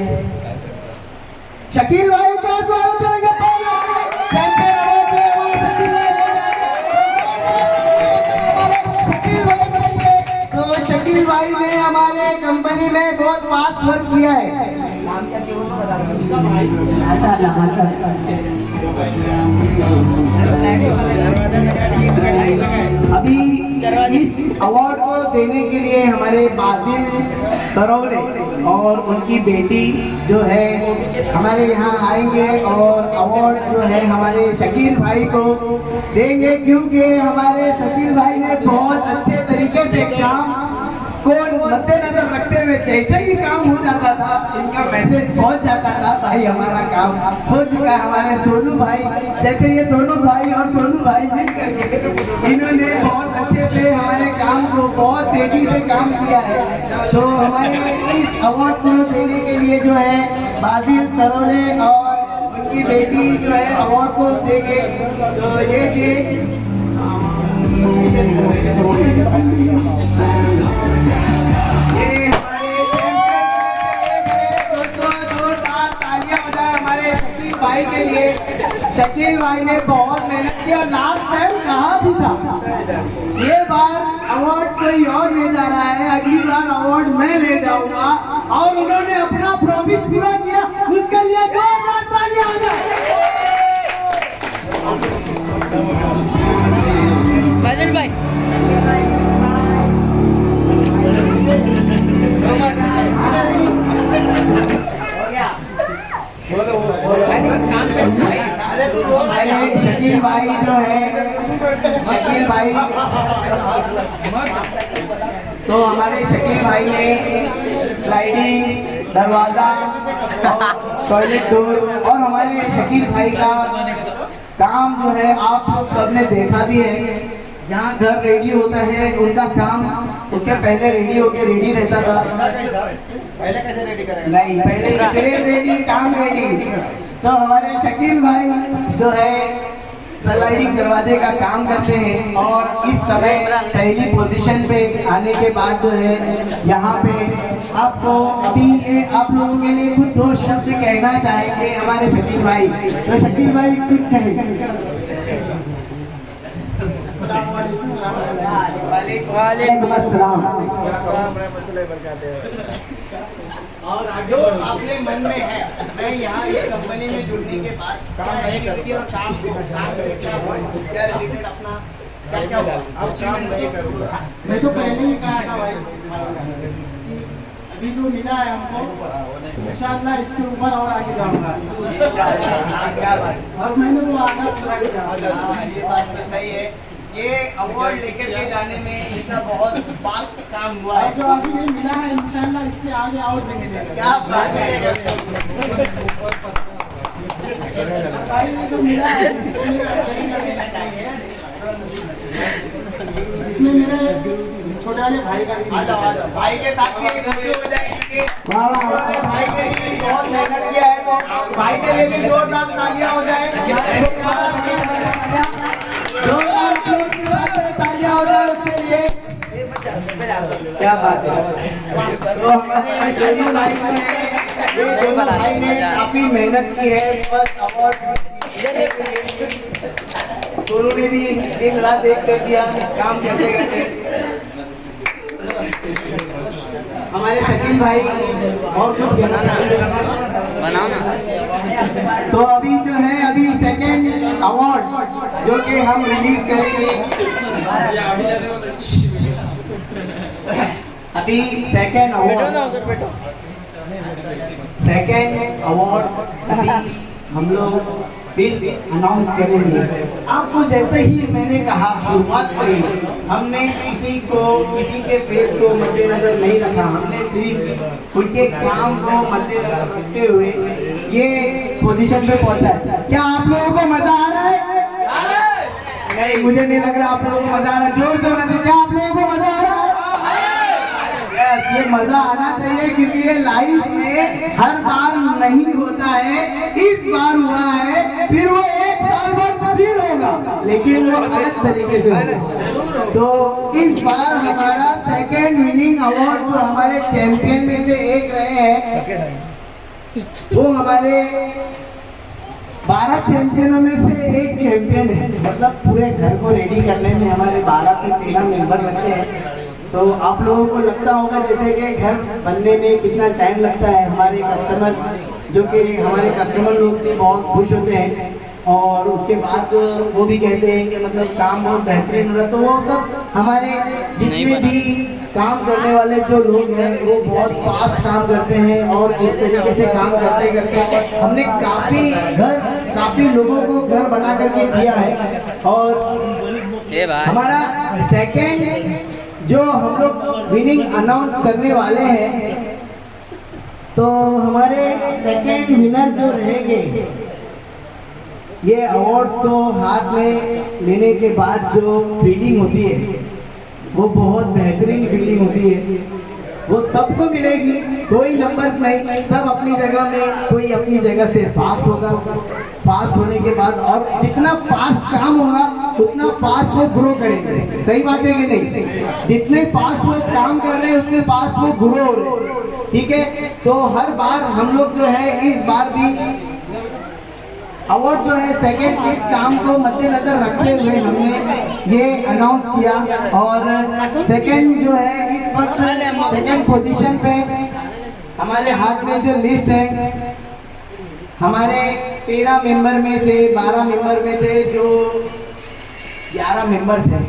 Speaker 2: शकील भाई का स्वागत करेंगे। तो शकील भाई ने हमारे कंपनी में बहुत फास्ट वर्क किया है। अभी इस अवार्ड को देने के लिए हमारे बादिल सरोले और उनकी बेटी जो है हमारे यहाँ आएंगे और अवार्ड जो है हमारे शकील भाई को देंगे, क्योंकि हमारे शकील भाई ने बहुत अच्छे तरीके से काम को मद्देनजर रखते हुए जैसे ही काम हो जाता था इनका मैसेज पहुंच जाता था, भाई हमारा काम हो चुका है। हमारे सोनू भाई जैसे ये दोनों भाई और सोनू भाई मिल करके इन्होंने बहुत अच्छे से हमारे काम को बहुत तेजी से काम किया है। तो हमारे इस अवार्ड को देने के लिए जो है बादिल सरोले और उनकी बेटी जो है अवार्ड को देंगे। तो ये हमारे शकील भाई के लिए। शकील भाई ने बहुत मेहनत की और लास्ट टाइम कहा भी था ये बार अवार्ड कोई और ले जा रहा है, अगली बार अवार्ड मैं ले जाऊंगा, और उन्होंने अपना प्रॉमिस पूरा किया। उसके लिए जोरदार तालियां हो जाए।
Speaker 4: बादल भाई
Speaker 2: शकील भाई जो है शकील भाई, तो हमारे शकील भाई ने स्लाइडिंग दरवाजा और टॉयलेट डोर और हमारे शकील भाई का काम जो है आप लोग सबने देखा भी है। जहाँ घर रेडी होता है उनका काम उसके पहले रेडी होके रेडी रहता था।
Speaker 6: पहले कैसे रेडी करेंगे?
Speaker 2: नहीं, पहले क्रेन रेडी, काम रेडी। तो हमारे शकील भाई जो है स्लाइडिंग दरवाजे का काम करते हैं और इस समय पहली पोजीशन पे आने के बाद जो है यहाँ पे आपको अभी आप लोगों के लिए कुछ दो शब्द कहना चाहेंगे हमारे शकील भाई। तो शकील भाई कुछ कहें। वालेकुम अस्सलाम। और जो अपने मन में है, मैं यहाँ इस कंपनी में जुड़ने के बाद काम क्या रिलेटेड अपना क्या अब काम नहीं करूँगा। मैं तो पहले ही कहा था भाई
Speaker 7: अभी जो मिला है हमको, इंशाअल्लाह इसके ऊपर और आगे जाऊंगा और मैंने वो आधा पूरा किया।
Speaker 2: ये बात तो सही है, ये अवार्ड लेकर के जाने में इतना बहुत फास्ट काम हुआ
Speaker 7: और
Speaker 2: है।
Speaker 7: जो अभी ये मिला है इंशाअल्लाह इससे आगे और भी मिलेगा।
Speaker 2: क्या बात है।
Speaker 7: भाई ये जो मिला है इसमें मेरे छोटे वाले भाई का भी
Speaker 2: आ जाओ, भाई के साथ भी एक वीडियो हो जाएगी। भाई ने भी बहुत मेहनत किया है, तो भाई के लिए भी जोरदार तालियां हो जाए। जोरदार तालियां हो जाए उसके लिए। क्या बात है। तो हमारे सलीम भाई ने, ये दोनों भाई ने काफी मेहनत की है। फर्स्ट अवार्ड सोनू ने भी दिन रात एक कर दिया काम करते करते। हमारे शकील भाई और कुछ
Speaker 4: बनाओ ना।
Speaker 2: तो अभी जो है, अभी सेकेंड अवार्ड जो कि हम रिलीज करेंगे, अभी सेकेंड अवार्ड अभी हम लोग फिर अनाउंस करेंगे। आपको जैसे ही मैंने कहा शुरुआत करी, हमने किसी के फेस को मद्देनजर नहीं रखा, हमने सिर्फ उनके काम को मद्देनजर रखते हुए ये पोजीशन पे पहुंचा है। क्या आप लोगों को मजा आ रहा है? नहीं, मुझे नहीं लग रहा आप लोगों को मजा आ रहा है। जोर से होना चाहिए। क्या आप लोगों को मजा आ रहा है? ये मजा आना चाहिए, क्योंकि ये लाइफ में हर बार नहीं होता है। इस बार हुआ है, फिर वो एक साल बाद फिर होगा, लेकिन वो अलग तरीके से होगा। तो इस बार हमारा सेकेंड विनिंग अवार्ड जो हमारे चैंपियन में से एक रहे हैं, वो हमारे 12 चैंपियनों में से एक चैंपियन है। मतलब पूरे घर को रेडी करने में हमारे 12 से 13 मेंबर लगते हैं। तो आप लोगों को लगता होगा जैसे कि घर बनने में कितना टाइम लगता है। हमारे कस्टमर लोग भी बहुत खुश होते हैं, और उसके बाद वो भी कहते हैं कि मतलब काम बहुत बेहतरीन हो रहा है। तो वो सब हमारे जितने भी काम करने वाले जो लोग हैं वो बहुत फास्ट काम करते हैं, और इस तरीके से काम करते करते हमने काफी लोगों को घर बना करके दिया है। और हमारा सेकेंड जो हम लोग विनिंग अनाउंस करने वाले हैं, तो हमारे सेकेंड विनर जो रहेंगे, ये अवार्ड्स को हाथ में लेने के बाद जो फीलिंग होती है वो बहुत बेहतरीन फीलिंग होती है। वो सबको मिलेगी, कोई नंबर नहीं, सब अपनी जगह में, कोई अपनी जगह से फास्ट होगा। फास्ट होने के बाद और जितना फास्ट काम होगा उतना फास्ट वो ग्रो करेंगे। सही बात है कि नहीं? जितने फास्ट वो काम कर रहे हैं उतने फास्ट वो ग्रो हो रहे हैं। ठीक है, तो हर बार हम लोग जो है इस बार भी अवार्ड जो है सेकेंड इस काम को मद्देनजर रखते हुए हमने ये अनाउंस किया। और सेकेंड जो है इस वक्त सेकेंड पोजीशन पे हमारे हाथ में जो लिस्ट है, हमारे 13 मेंबर में से 12 मेंबर में से जो 11 मेंबर्स हैं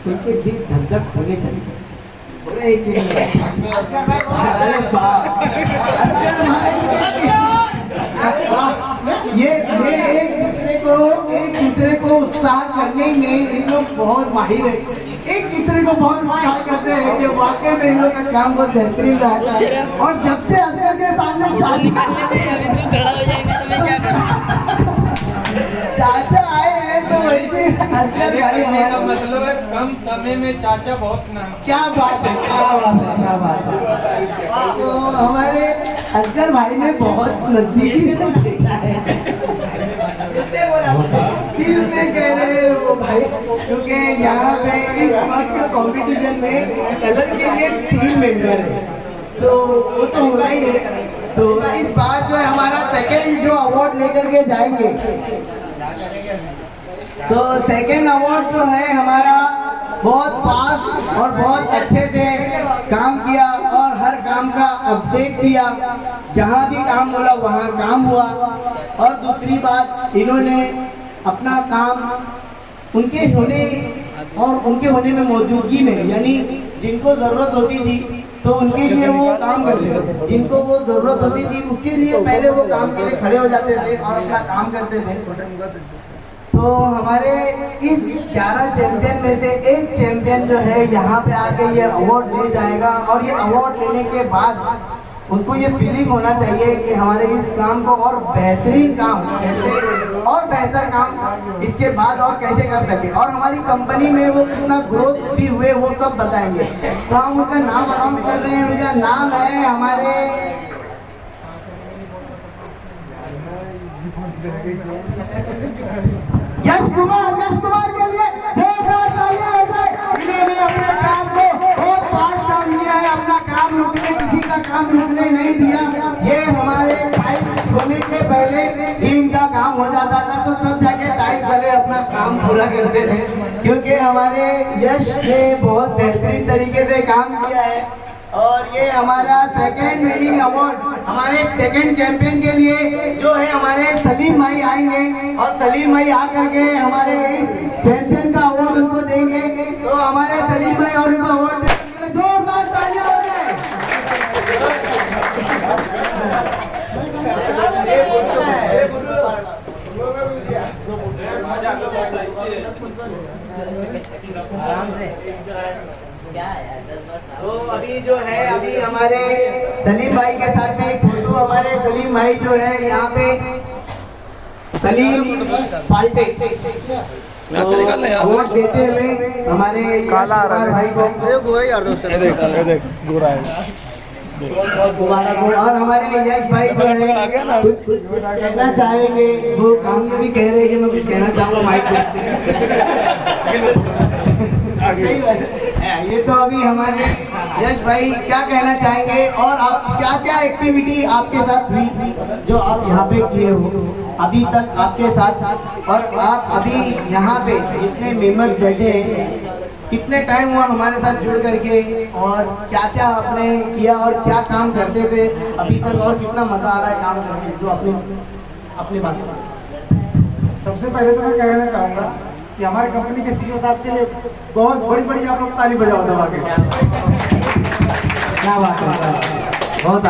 Speaker 2: उनके दिल धक धक होने चाहिए। अरे वाह, ये एक दूसरे को उत्साह करने में इन लोग बहुत माहिर है। एक दूसरे को बहुत उत्साह करते हैं कि वाकई में इन लोग का काम बहुत बेहतरीन रहा है। और जब से असगर के सामने चाचा आए हैं तो वैसे असगर भाई हमारा
Speaker 6: मतलब है कम समय में चाचा बहुत नाम।
Speaker 2: क्या बात है, क्या बात है। तो हमारे असगर भाई ने बहुत नजदीकी से देखा है, दिल से कह रहे हैं वो भाई, क्योंकि यहाँ पे इस वक्त कंपटीशन में कलर के लिए 3 मेंबर है, तो वो तो हो रही है। तो इस बार जो है हमारा सेकेंड जो अवार्ड लेकर के जाएंगे, तो सेकेंड अवार्ड जो है हमारा बहुत फास्ट और बहुत अच्छे से काम किया और हर काम का अपडेट दिया। जहाँ भी काम बोला वहाँ काम हुआ। और दूसरी बात, इन्होंने अपना काम उनके होने में मौजूदगी में, यानी जिनको ज़रूरत होती थी तो उनके लिए वो काम करते थे, जिनको वो जरूरत होती थी उसके लिए पहले वो काम के लिए खड़े हो जाते थे और अपना काम करते थे। तो हमारे इस 11 चैंपियन में से एक चैंपियन जो है यहाँ पे आके ये अवार्ड ले जाएगा, और ये अवार्ड लेने के बाद उनको ये फीलिंग होना चाहिए कि हमारे इस काम को और बेहतरीन काम कैसे और बेहतर काम इसके बाद और कैसे कर सके, और हमारी कंपनी में वो कितना ग्रोथ भी हुए वो सब बताएंगे। तो हम उनका नाम अनाउंस कर रहे हैं। उनका नाम है हमारे यश कुमार के लिए जोरदार तालियां हो जाए। इन्होंने अपने काम को बहुत फास्ट काम किया है, अपना काम रुकने किसी का काम रुकने नहीं दिया। ये हमारे टाइल्स होने के पहले ही इनका काम हो जाता था, तो तब जाके टाइल्स वाले अपना काम पूरा करते थे, क्योंकि हमारे यश ने बहुत बेहतरीन तरीके से काम किया है। और ये हमारा सेकेंड विनिंग अवार्ड हमारे सेकेंड चैंपियन के लिए जो है हमारे सलीम भाई आएंगे, और सलीम भाई आकर के हमारे चैंपियन का अवार्ड उनको देंगे। तो हमारे सलीम भाई और उनको अवार्ड देंगे, जोरदार तालियां हो जाए। तो अभी जो है अभी हमारे सलीम भाई के साथ में एक फोटो, हमारे सलीम भाई जो है यहाँ पे सलीम पाल्टे अवार्ड देते हुए हमारे काला भाई को दोबारा को, और हमारे यश भाई जो है कुछ कहना चाहेंगे, वो काम में भी कह रहे हैं कि मैं कुछ कहना चाहूँगा माइक पे। ये तो अभी हमारे यश भाई क्या कहना चाहेंगे, और आप क्या क्या एक्टिविटी आपके साथ हुई जो आप यहाँ पे किए हो अभी तक आपके साथ, और आप अभी यहाँ पे जितने मेंबर्स बैठे हैं कितने टाइम हुआ हमारे साथ जुड़ करके, और क्या क्या आपने किया और क्या काम करते थे अभी तक, और कितना मजा आ रहा है काम करके, जो अपनी बात।
Speaker 7: सबसे पहले तो मैं कहना चाहूँगा कि हमारे कंपनी के सीईओ साहब के लिए बहुत बड़ी आप लोग ताली बजाओ दबा के।
Speaker 2: क्या बात है, बहुत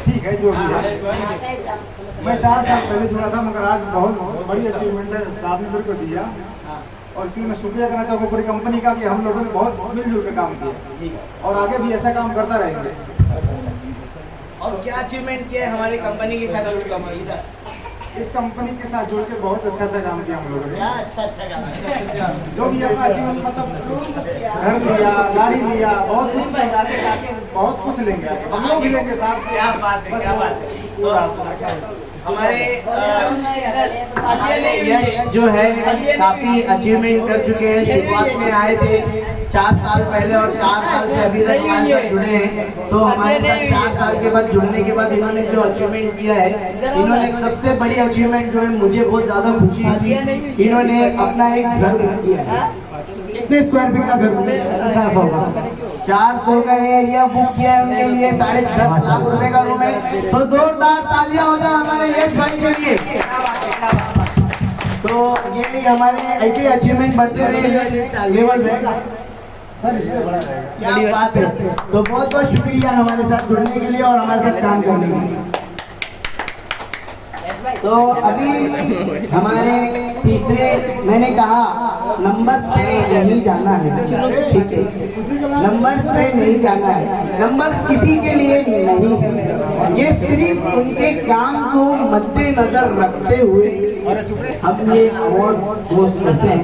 Speaker 7: ठीक है जो भी है। मैं 4 साल पहले जुड़ा था, मगर आज बहुत बड़ी अचीवमेंट है साहब ने मेरे को दिया, और इसलिए मैं शुक्रिया करना चाहूँगा पूरी कंपनी का कि हम लोगों ने बहुत मिलजुल कर काम किया, और आगे भी ऐसा काम करता रहेंगे।
Speaker 2: और क्या अचीवमेंट किया है हमारी कंपनी के साथ जुड़
Speaker 7: इस कंपनी के साथ जुड़ के बहुत अच्छा काम किया हम लोगों ने।
Speaker 2: अच्छा काम
Speaker 7: जो भी अपना जीवन मतलब घर लिया, गाड़ी लिया, बहुत कुछ लेंगे, हम लोग भी लेंगे साथ।
Speaker 2: क्या बात है, क्या बात है। हमारे यश जो है काफी अचीवमेंट कर चुके हैं। शुरुआत में आए थे 4 साल पहले, और 4 साल से अभी तक हमारे साथ जुड़े हैं। तो हमारे साथ 4 साल के बाद जुड़ने के बाद इन्होंने जो अचीवमेंट किया है, इन्होंने सबसे बड़ी अचीवमेंट जो है मुझे बहुत ज्यादा खुशी हुई, इन्होंने अपना एक घर बुक किया है। कितने स्क्वायर फीट का घर? 400 का एरिया बुक किया है उनके लिए, 10.5 लाख रुपए का रूम है। तो जोरदार तालियां हो जाए हमारे यश भाई के लिए। तो ये नहीं हमारे ऐसे अचीवमेंट बढ़ते रहे लेवल रहेगा
Speaker 7: सर, इससे बड़ा रहेगा।
Speaker 2: क्या बात है। तो बहुत बहुत शुक्रिया हमारे साथ जुड़ने के लिए और हमारे साथ काम करने के लिए। तो अभी हमारे तीसरे, मैंने कहा नंबर पे नहीं जाना है, ठीक है, नंबर पे नहीं जाना है, नंबर किसी के लिए नहीं है, ये सिर्फ उनके काम को मद्देनजर रखते हुए हम ये अवार्ड घोषित करते हैं।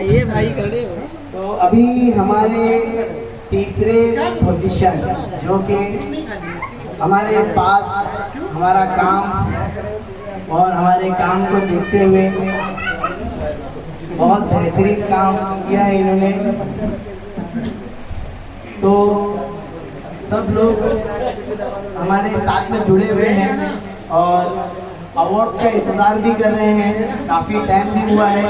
Speaker 4: ये भाई खड़े हो।
Speaker 2: तो अभी हमारे तीसरे पोजीशन जो कि हमारे पास हमारा काम और हमारे काम को देखते हुए बहुत बेहतरीन काम किया है इन्होंने। तो सब लोग हमारे साथ में जुड़े हुए हैं और अवार्ड का इंतज़ार भी कर रहे हैं, काफ़ी टाइम भी हुआ है।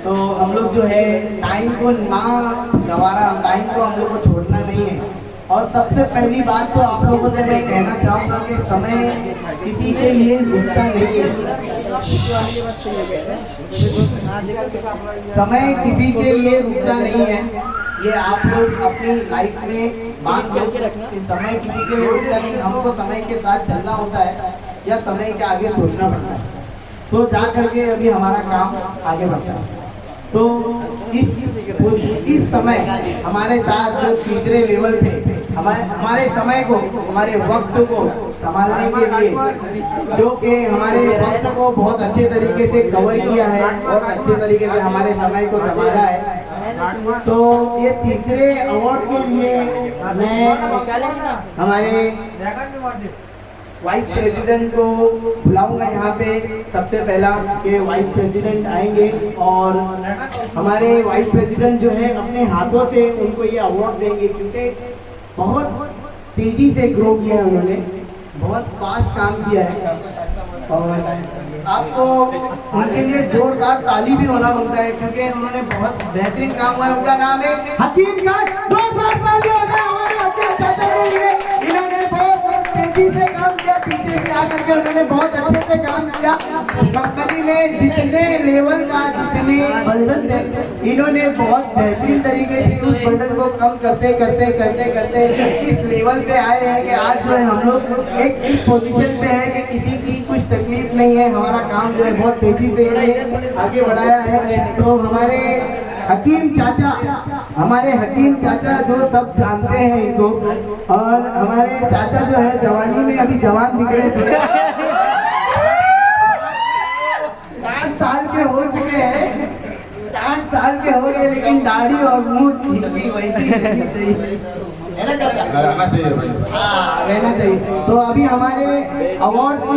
Speaker 2: तो हम लोग जो है टाइम को ना गवारा, टाइम को हम लोग को छोड़ना नहीं है। और सबसे पहली बात तो आप लोगों से मैं कहना चाहूँगा कि समय किसी के लिए रुकता नहीं है। समय किसी के लिए रुकता नहीं है। ये आप लोग अपनी लाइफ में मान लो कि समय किसी के लिए रुकता नहीं, हमको समय के साथ चलना होता है या समय के आगे सोचना पड़ता है, तो जा करके अभी हमारा काम आगे बढ़ता है। तो इस समय हमारे साथ जो तीसरे लेवल पे हमारे समय को, हमारे वक्त को संभालने के लिए, जो कि हमारे वक्त को बहुत अच्छे तरीके से कवर किया है, बहुत अच्छे तरीके से हमारे समय को संभाला है, तो ये तीसरे अवार्ड के लिए मैं हमारे वाइस प्रेसिडेंट को बुलाऊंगा यहाँ पे। सबसे पहला के वाइस प्रेसिडेंट आएंगे और हमारे वाइस प्रेसिडेंट जो है अपने हाथों से उनको ये अवार्ड देंगे, क्योंकि बहुत तेजी से ग्रो किया है उन्होंने, बहुत फास्ट काम किया है और आपको उनके लिए जोरदार ताली भी होना बनता है, क्योंकि उन्होंने बहुत बेहतरीन काम हुआ है। उनका नाम है हकीम खान। जोरदार ताली होना हमारे हकीम चाचा के लिए। इन्होंने बहुत तेजी से काम किया, पीछे से आकर के उन्होंने बहुत अच्छे से काम किया। कंपनी में जितने लेवल का जितने बर्डन थे, इन्होंने बहुत बेहतरीन तरीके से उस बर्डन को कम करते करते करते करते इस लेवल पे आए हैं कि आज जो है हम लोग एक इस पोजीशन पे है कि किसी की कुछ तकलीफ नहीं है। हमारा काम जो है बहुत तेजी से आगे बढ़ाया है। तो हमारे हकीम चाचा जो सब जानते हैं इनको, और हमारे चाचा जो है जवानी में अभी जवान दिख रहे थे, 60 साल के हो चुके हैं, 60 साल के हो गए, लेकिन दाढ़ी और मुंह वैसी है ना चाचा? रहना चाहिए भाई। हाँ, रहना चाहिए। तो अभी हमारे अवार्ड को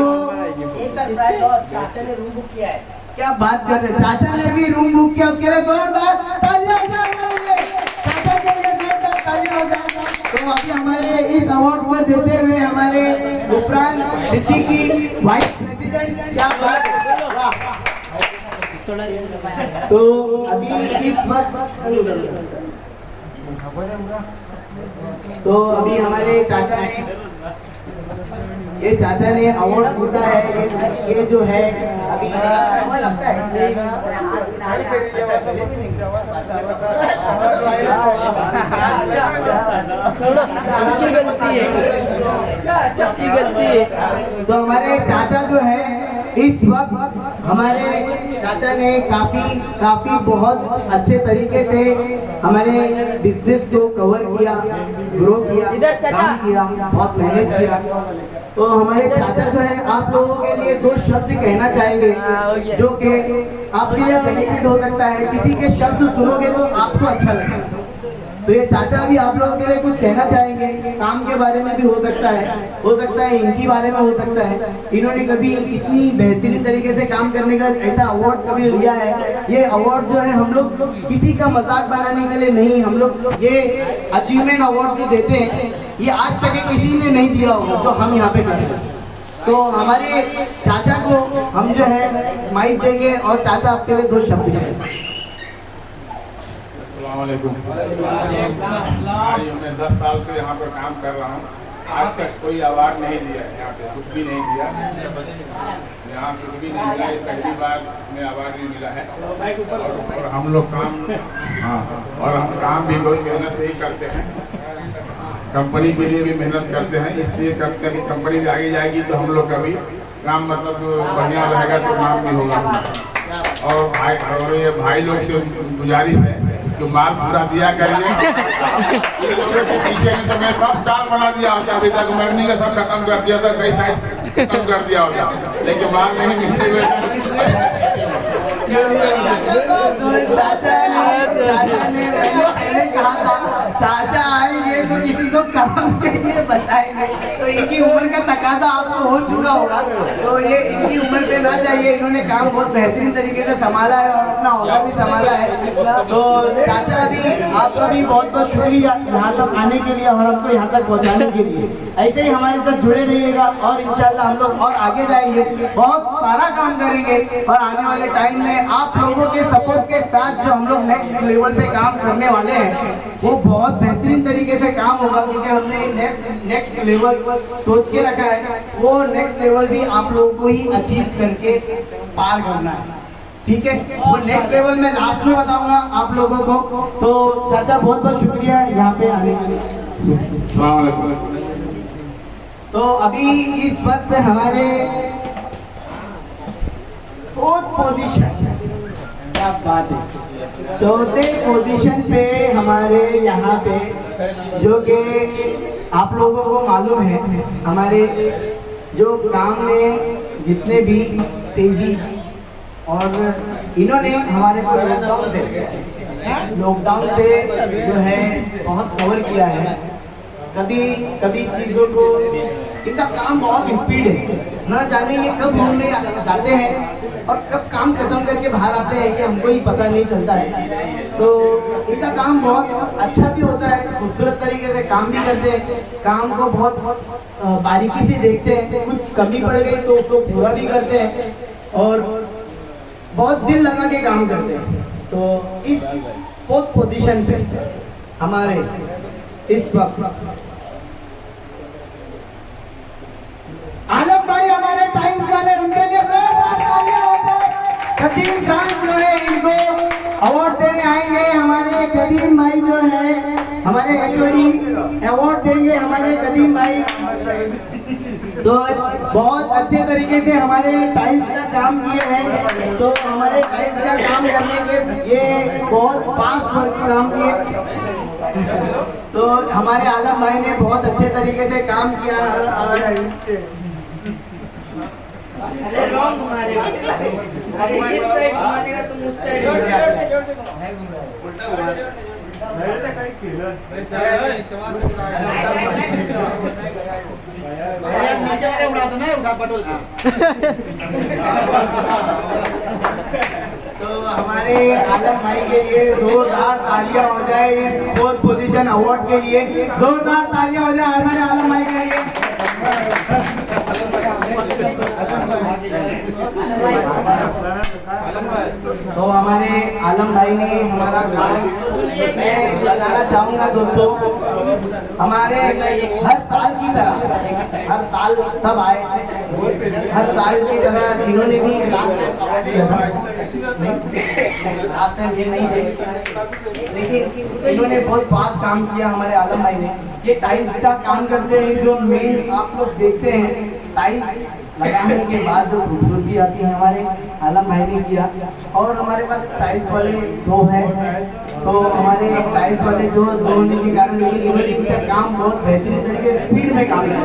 Speaker 1: चाचा ने रूम बुक किया है।
Speaker 2: क्या बात कर रहे हैं, चाचा ने भी रूम बुक किया, उसके लिए जोरदार तालियां हो जाए, चाचा के लिए जोरदार तालियां हो जाए। तो अभी हमारे इस अवार्ड को देते हुए हमारे उपरांत सिद्दीकी वाइस प्रेसिडेंट, क्या बात है, तो अभी इस वक्त तो अभी हमारे चाचा ने अवार्ड जीता है। ये जो है अभी लगता है गलती है। तो हमारे चाचा जो है इस वक्त हमारे चाचा ने काफी बहुत अच्छे तरीके से हमारे बिजनेस को कवर किया, ग्रो किया, काम किया, बहुत मेहनत किया। तो हमारे चाचा जो है आप लोगों के लिए 2 शब्द कहना चाहेंगे, जो कि आपके लिए बेनिफिट हो सकता है। किसी के शब्द सुनोगे तो आपको अच्छा लगेगा। तो ये चाचा भी आप लोगों के लिए कुछ कहना चाहेंगे, काम के बारे में भी हो सकता है इनके बारे में हो सकता है। इन्होंने कभी इतनी बेहतरीन तरीके से काम करने का ऐसा अवार्ड कभी लिया है। ये अवार्ड जो है हम लोग किसी का मजाक बनाने के लिए नहीं, हम लोग ये अचीवमेंट अवार्ड जो देते हैं, ये आज तक किसी ने नहीं दिया होगा जो हम यहाँ पे कर रहे हैं। तो हमारे चाचा को हम जो है माइक देंगे और चाचा आपके लिए 2 शब्द कहेंगे।
Speaker 8: अस्सलामुअलैकुम। मैं 10 साल से यहाँ पर काम कर रहा हूँ, आज तक कोई अवार्ड नहीं दिया, यहाँ पे कुछ भी नहीं दिया, यहाँ कुछ भी नहीं मिला। ये पहली बार हमें अवार्ड नहीं मिला है। और हम लोग काम भी बहुत मेहनत से ही करते हैं, कंपनी के लिए भी मेहनत करते हैं, इसलिए करते हैं कि कंपनी भी आगे जाएगी तो हम लोग का भी काम मतलब बढ़िया रहेगा, तो काम भी होगा। और ये भाई लोग से गुजारिश है जो माल पूरा दिया करेंगे। पीछे में तो मैं सब चाल बना दिया होता, अभी तक मरनी का सब खत्म कर दिया था, कई साइड खत्म कर दिया होता, लेकिन माल नहीं मिलते हुए
Speaker 2: चाचा आएंगे तो किसी को काम के लिए बताएंगे। तो इनकी उम्र का तकाजा आपको हो चुका होगा, तो ये इनकी उम्र पे ना जाइए। इन्होंने काम बहुत बेहतरीन तरीके से संभाला है और अपना औहदा भी संभाला है। तो चाचा भी आपका भी बहुत बहुत शुक्रिया यहाँ तक आने के लिए और हमको यहाँ तक पहुँचाने के लिए। ऐसे ही हमारे साथ जुड़े रहिएगा और इंशाल्लाह हम लोग और आगे जाएंगे, बहुत सारा काम करेंगे। और आने वाले टाइम में आप लोगों के सपोर्ट के साथ जो हम लोग नेक्स्ट लेवल पे काम करने वाले हैं, वो बहुत बेहतरीन तरीके से काम होगा। होगा क्योंकि हमने नेक्स्ट लेवल सोच के रखा है, वो नेक्स्ट लेवल भी आप लोगों को ही अचीव करके पार करना है, ठीक है। वो नेक्स्ट लेवल में लास्ट में बताऊंगा आप लोगों को। तो चाचा बहुत बहुत शुक्रिया यहाँ पे आने के लिए।
Speaker 8: अस्सलाम वालेकुम।
Speaker 2: तो अभी इस वक्त हमारे फोर्थ पोजीशन, क्या बात है, चौथे पोजीशन पे हमारे यहाँ पे, जो कि आप लोगों को मालूम है, हमारे जो काम में जितने भी तेजी, और इन्होंने हमारे को लॉकडाउन से जो है बहुत कवर किया है। कभी चीज़ों को, इनका काम बहुत स्पीड है, ना जाने ये कब रूम में जाते हैं और कब काम खत्म करके बाहर आते हैं कि हमको ही पता नहीं चलता है। तो इनका काम बहुत अच्छा भी होता है, खूबसूरत तरीके से काम भी करते हैं, काम को बहुत बारीकी से देखते हैं, कुछ कमी पड़ गई तो उसको पूरा भी करते हैं और बहुत दिल लगा के काम करते हैं। तो इस फोर्थ पोजीशन पे हमारे इस वक्त आलम भाई हमारे टाइम्स वाले, उनके लिए कदीम खान जो है इनको अवार्ड देने आएंगे। हमारे कदीम भाई जो है हमारे HOD अवार्ड देंगे हमारे कदीम भाई। तो बहुत अच्छे तरीके से हमारे टाइल्स का काम किए हैं, तो हमारे टाइल्स का काम करने के ये बहुत फास्ट वर्क काम किए। तो हमारे आलम भाई ने बहुत अच्छे तरीके से काम किया।
Speaker 4: अरे रॉन्ग मारे, अरे इस साइड मारेगा तुम उस साइड
Speaker 2: नीचे वाले उड़ा दो ना, उठा पटोल। तो हमारे आलम भाई के लिए जोरदार तालियां हो जाए इस फोर्थ पोजीशन अवार्ड के लिए, जोरदार तालियां हो जाए हमारे आलम भाई के लिए। तो हमारे आलम भाई ने हमारा काम, मैं बताना चाहूँगा दोस्तों, हमारे हर साल की तरह हर साल सब आए, हर साल की तरह इन्होंने भी लास्ट टाइम ये नहीं थे, लेकिन इन्होंने बहुत फास्ट काम किया हमारे आलम भाई ने। ये टाइल्स का काम करते हैं, जो मेन आप लोग देखते हैं टाइल्स लगाने के बाद जो खूबसूरती आती है हमारे आलम भाई ने किया। और हमारे पास टाइल्स वाले दो हैं, तो हमारे टाइल्स वाले जो दो होने के कारण इन्होंने इनका काम बहुत बेहतरीन तरीके स्पीड में काम किया।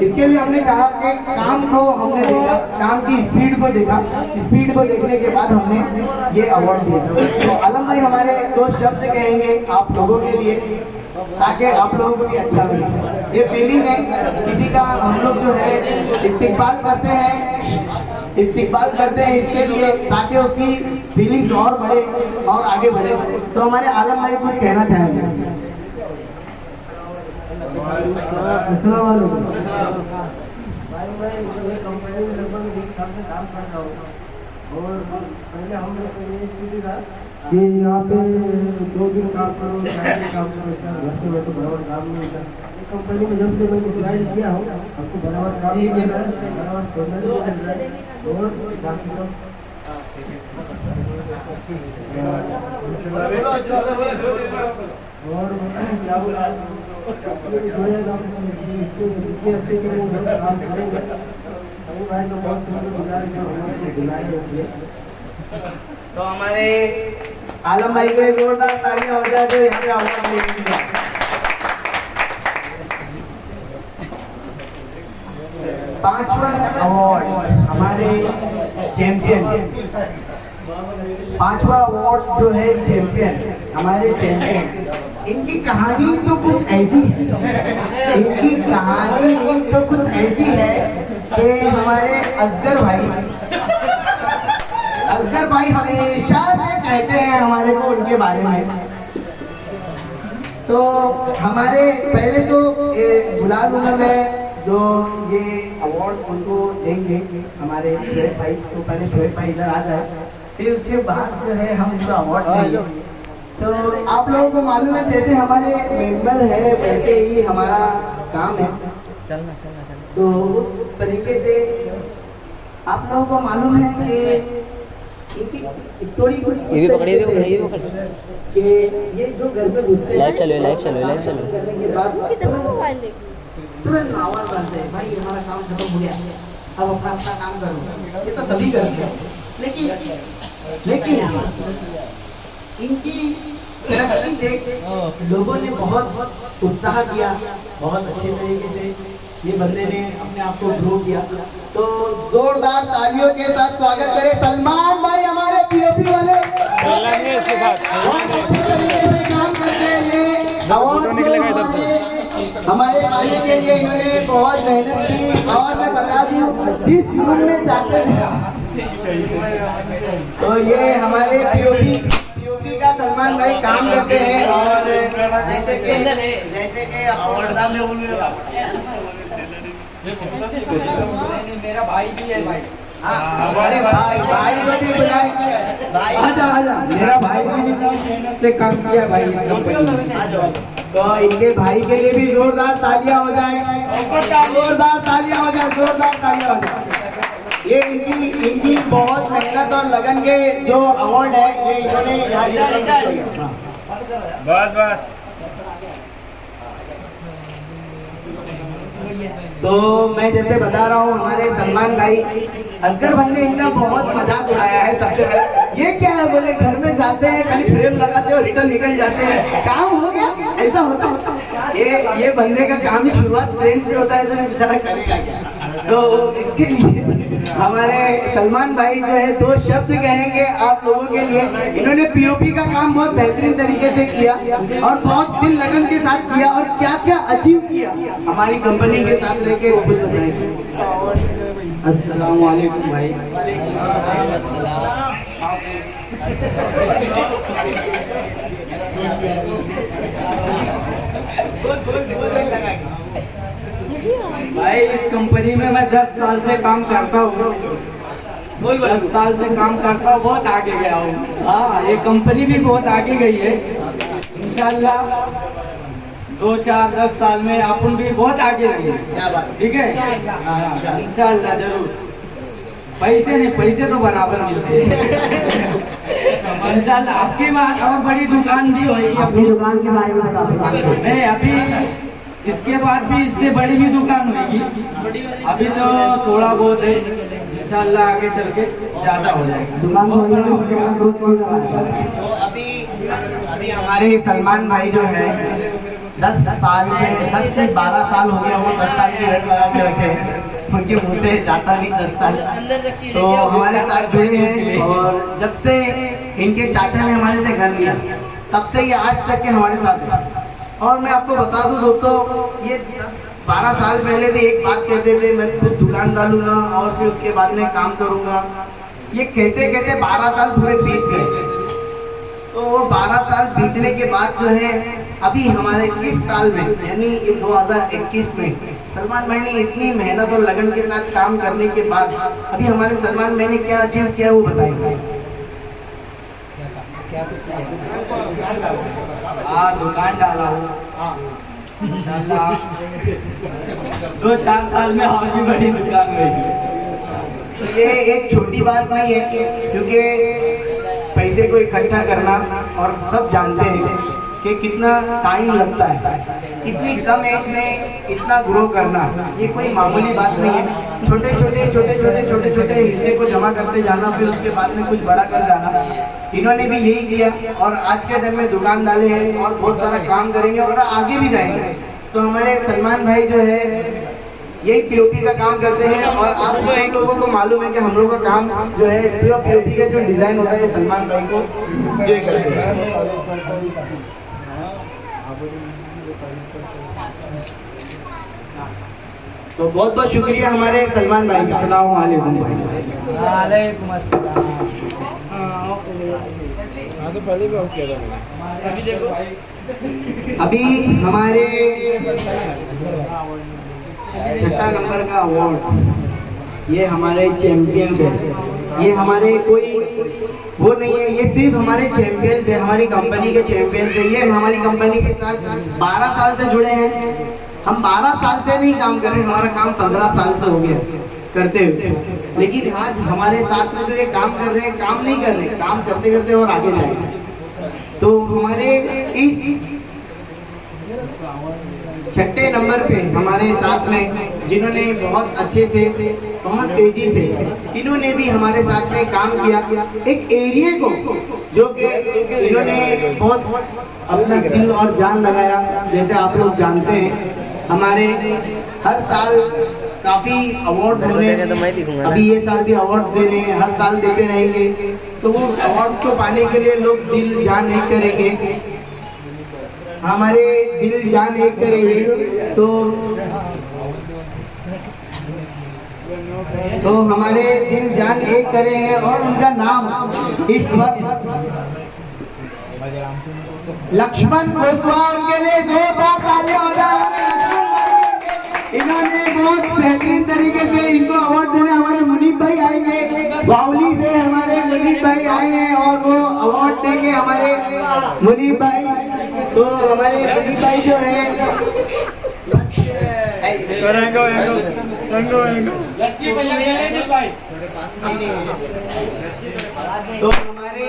Speaker 2: इसके लिए हमने कहा कि काम को हमने देखा, काम की स्पीड को देखा, स्पीड को देखने के बाद हमने ये अवार्ड दिया। तो आलम भाई हमारे दो शब्द कहेंगे आप लोगों के लिए, ताकि आप लोगों को भी अच्छा लगे। ये फीलिंग है, किसी का हम लोग जो है इस्तेकबाल करते हैं इसके लिए, ताकि उसकी फीलिंग्स और बढ़े और आगे बढ़े। तो हमारे आलम भाई कुछ कहना चाहेंगे। अस्सलाम वालेकुम। भाई मैं कंपनी में लगभग 1 साल से काम कर रहा हूँ, और पहले हम लोग को ये स्थिति था कि यहाँ पे 2 दिन काम करो, 4 दिन काम करो, घर से बैठो, बराबर काम नहीं होता। कंपनी में जब से मैंने ज्वाइन किया हूँ, आपको बराबर काम नहीं मिल रहा है, बराबर पेमेंट नहीं मिल रहा है, और बाकी सब और क्या बोला इसके अच्छे के लिए काम करेंगे। भाई तो बहुत तो हमारे आलम भाई के जोरदार तालियां हो जाए तो यहाँ पे अवार्ड। पांचवा अवार्ड हमारे चैंपियन, पांचवा अवार्ड जो है चैंपियन, हमारे चैंपियन। इनकी कहानी तो कुछ ऐसी है, इनकी कहानी तो कुछ ऐसी है कि हमारे असगर भाई हमेशा से कहते हैं हमारे को उनके बारे में। तो हमारे पहले तो गुलाल में जो ये अवार्ड उनको देंगे हमारे शोएब भाई, तो पहले शोएब भाई इधर आ जाए, फिर उसके बाद जो है हम उनको अवार्ड देंगे। तो आप लोगों को मालूम है जैसे हमारे मेंबर है वैसे ही हमारा काम है।
Speaker 4: चलना चलना चलना।
Speaker 2: तो उस तरीके से आप लोगों को मालूम है कि इनकी स्टोरी कुछ
Speaker 4: ये भी पकड़िए, ये भी पकड़िए, ये भी पकड़िए।
Speaker 2: कि ये जो घर पे घुसते हैं
Speaker 4: लाइव चलो, लाइव चलो, लाइव चलो।
Speaker 2: करने के बाद तुरंत आवाज डालते हैं, भाई हमारा काम खत्म हो गया, अब अपना अपना काम करो। ये तो सभी करते हैं, लेकिन इनकी तरक्की देख लोगों ने बहुत उत्साह दिया, बहुत अच्छे तरीके से ये बंदे ने अपने आप को ग्रो किया। तो जोरदार तालियों के साथ स्वागत करें सलमान भाई, हमारे पीओपी वाले बहुत अच्छे तरीके से काम करते हैं। ये हमारे पाने के लिए इन्होंने बहुत मेहनत की। और मैं बता दूं जिस रूम में जाते थे तो ये हमारे पीओपी का सलमान भाई काम करते हैं। और जैसे कि आपको बता
Speaker 6: मेरा भाई भी है भाई।
Speaker 2: हमारे भाई को भी बुलाए, भाई
Speaker 6: आजा मेरा भाई भी से काम किया भाई इस कंपनी में।
Speaker 2: तो इनके भाई के लिए भी जोरदार तालियां हो जाए, जोरदार तालियां हो जाए, जोरदार तालियां हो जाए। ये इनकी बहुत मेहनत और लगन के जो अवार्ड है ये इन्होंने
Speaker 8: बस
Speaker 2: तो मैं जैसे बता रहा हूँ हमारे सलमान भाई असगर भाई ने इनका बहुत मजाक उड़ाया है सबसे पहले। ये क्या है बोले, घर में जाते हैं खाली फ्रेम लगाते हो रिटर्न निकल जाते हैं, काम हो गया, ऐसा होता। ये बंदे का काम ही शुरुआत फ्रेम से होता है, तो बेचारा करेगा क्या। तो इसके लिए हमारे सलमान भाई जो है दो शब्द कहेंगे आप लोगों के लिए। इन्होंने पीओपी का काम बहुत बेहतरीन तरीके से किया और बहुत दिल लगन के साथ किया, और क्या क्या अचीव किया हमारी कंपनी के साथ लेके वो खुद बताएंगे।
Speaker 6: अस्सलाम वालेकुम भाई। भाई इस कंपनी में मैं 10 साल से काम करता हूँ, 10 साल से काम करता हूँ, बहुत आगे गया हूँ। हाँ, ये कंपनी भी बहुत आगे गई है। इंशाल्लाह 2, 4, 10 साल में अपन भी बहुत आगे लगेंगे, ठीक है। हाँ, इंशाल्लाह जरूर। पैसे नहीं, पैसे तो बराबर मिलते हैं। इंशाल्लाह आपकी बात और बड़ी दुकान भी होगी।
Speaker 1: अपनी दुकान के बारे में बता सकते
Speaker 6: मैं अभी इसके बाद भी इससे बड़ी भी दुकान होगी। अभी तो थोड़ा बहुत है, इंशाल्लाह आगे चल के ज्यादा हो जाएगा।
Speaker 1: दुकान
Speaker 2: तो अभी हमारे सलमान भाई जो है 10 से 12 साल हो गया, वो 10 साल की रेट लगा के रखे हैं, उनके मुंह से जाता नहीं 10 साल। तो हमारे साथ जुड़े हैं और जब से इनके चाचा ने हमारे से घर लिया तब से ये आज तक के हमारे साथ है। और मैं आपको बता दूं दोस्तों, ये 10-12 साल पहले भी एक बात कहते थे, मैं खुद दुकान डालूंगा और फिर उसके बाद में काम करूंगा। ये कहते कहते 12 साल पूरे बीत गए। तो वो 12 साल बीतने के बाद जो है अभी हमारे इस साल में यानी 2021 में सलमान भाई ने इतनी मेहनत और लगन के साथ काम करने के बाद अभी हमारे सलमान भाई ने क्या अचीव किया वो बताएंगे।
Speaker 6: हाँ, दुकान डाला हूँ इंशाल्लाह 2-4 साल में और भी बड़ी दुकान होगी।
Speaker 2: ये एक छोटी बात नहीं है, क्योंकि पैसे को इकट्ठा करना और सब जानते हैं कि कितना टाइम लगता है। इतनी कम एज में इतना ग्रो करना ये कोई मामूली बात नहीं है। छोटे छोटे हिस्से को जमा करते जाना, फिर उसके बाद में कुछ बड़ा कर जाना। इन्होंने भी यही किया और आज के दिन में दुकान डाले हैं और बहुत सारा काम करेंगे और आगे भी जाएंगे। तो हमारे सलमान भाई जो है यही पीओपी का काम करते हैं और आप सब लोगों को मालूम है कि हम लोगों का काम जो है पीओपी का जो डिजाइन होता है सलमान भाई को जो करते हैं। तो बहुत बहुत शुक्रिया हमारे सलमान भाई का।
Speaker 6: अस्सलाम वालेकुम भाई। वालेकुम अस्सलाम।
Speaker 4: अभी देखो,
Speaker 2: अभी हमारे 6 नंबर का अवार्ड ये हमारे चैंपियन है ये हमारे कोई वो नहीं है, ये सिर्फ हमारे चैंपियंस है, हमारी कंपनी के चैंपियंस है। ये हमारी कंपनी के साथ 12 साल से जुड़े हैं। हम 12 साल से नहीं काम कर रहे, हमारा काम 15 साल से हो गया करते हुए। लेकिन आज हमारे साथ में जो ये काम कर रहे हैं, काम नहीं कर रहे, काम करते करते और आगे जाएंगे। तो हमारे इस 6ठे नंबर पे हमारे साथ में जिन्होंने बहुत अच्छे से, बहुत तेजी से, इन्होंने भी हमारे साथ में काम किया एक एरिया को, जो कि इन्होंने बहुत अपना दिल और जान लगाया। जैसे आप लोग जानते हैं हमारे हर साल काफी अवार्ड होने, अभी ये साल भी अवार्ड दे रहे हैं, हर साल देते रहेंगे। तो वो अवार्ड को पाने के लिए लोग दिल जान एक करेंगे, हमारे दिल जान एक करेंगे। तो हमारे दिल जान एक करेंगे और उनका नाम इस वक्त लक्ष्मण कुशवाहा, उनके लिए जोरदार तालियां हो जाए। इन्होंने बहुत बेहतरीन तरीके से इनको अवार्ड देने हमारे मुनीब भाई आएंगे, बावली से हमारे मुनीब भाई आए हैं और वो अवार्ड देंगे हमारे मुनीब भाई। तो हमारे मुनीब भाई जो है तो हमारे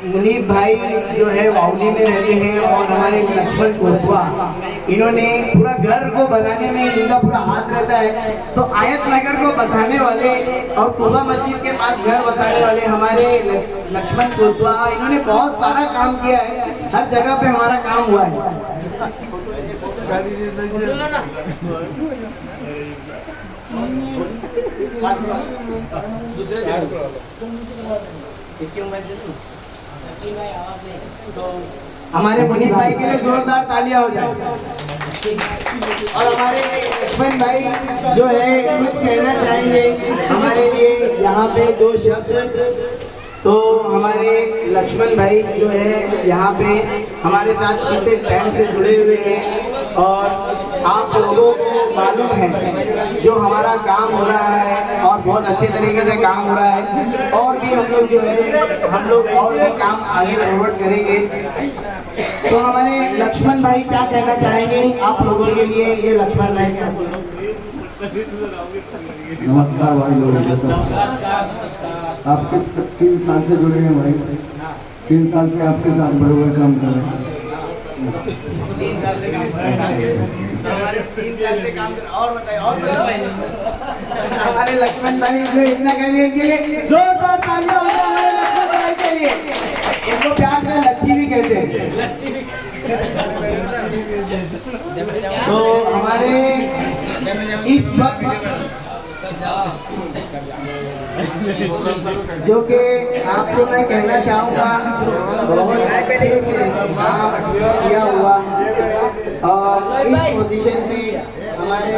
Speaker 2: मुनीब भाई जो है बावली में रहते हैं और हमारे लक्ष्मण कुशवाहा, इन्होंने पूरा घर को बनाने में इनका पूरा हाथ रहता है। तो आयत नगर को बसाने वाले और कुबा मस्जिद के पास घर बसाने वाले हमारे लक्ष्मण कुशवाहा, इन्होंने बहुत सारा काम किया है, हर जगह पे हमारा काम हुआ है। हमारे मुनीब भाई के लिए जोरदार तालियां हो जाए। और हमारे लक्ष्मण भाई जो है कुछ कहना चाहेंगे हमारे लिए यहाँ पे 2 शब्द। तो हमारे लक्ष्मण भाई जो है यहाँ पे हमारे साथ कितने टाइम से जुड़े हुए हैं और आप लोगों को मालूम है जो हमारा काम हो रहा है और बहुत अच्छे तरीके से काम हो रहा है। और भी हम लोग जो है हम लोग और भी काम आगे फॉरवर्ड करेंगे। तो हमारे लक्ष्मण भाई क्या कहना चाहेंगे आप लोगों के लिए? ये लक्ष्मण भाई क्या?
Speaker 9: नमस्कार भाई लोग, आप 3 साल से जुड़े हैं भाई, 3 साल से आपके साथ बड़े बड़े काम कर रहे हैं।
Speaker 2: 3 साल से काम कर रहे हैं हमारे 3 साल से काम कर। और बताइए हमारे लक्ष्मण भाई जो इतना कहने के लिए जोरदार तालियां हो जाए हमारे लक्ष्मण भाई के लिए। इनको प्यार से लच्छी भी कहते हैं। तो हमारे इस वक्त जो कि आपको मैं कहना चाहूँगा बहुत अच्छे से काम किया हुआ और इस पोजीशन पे हमारे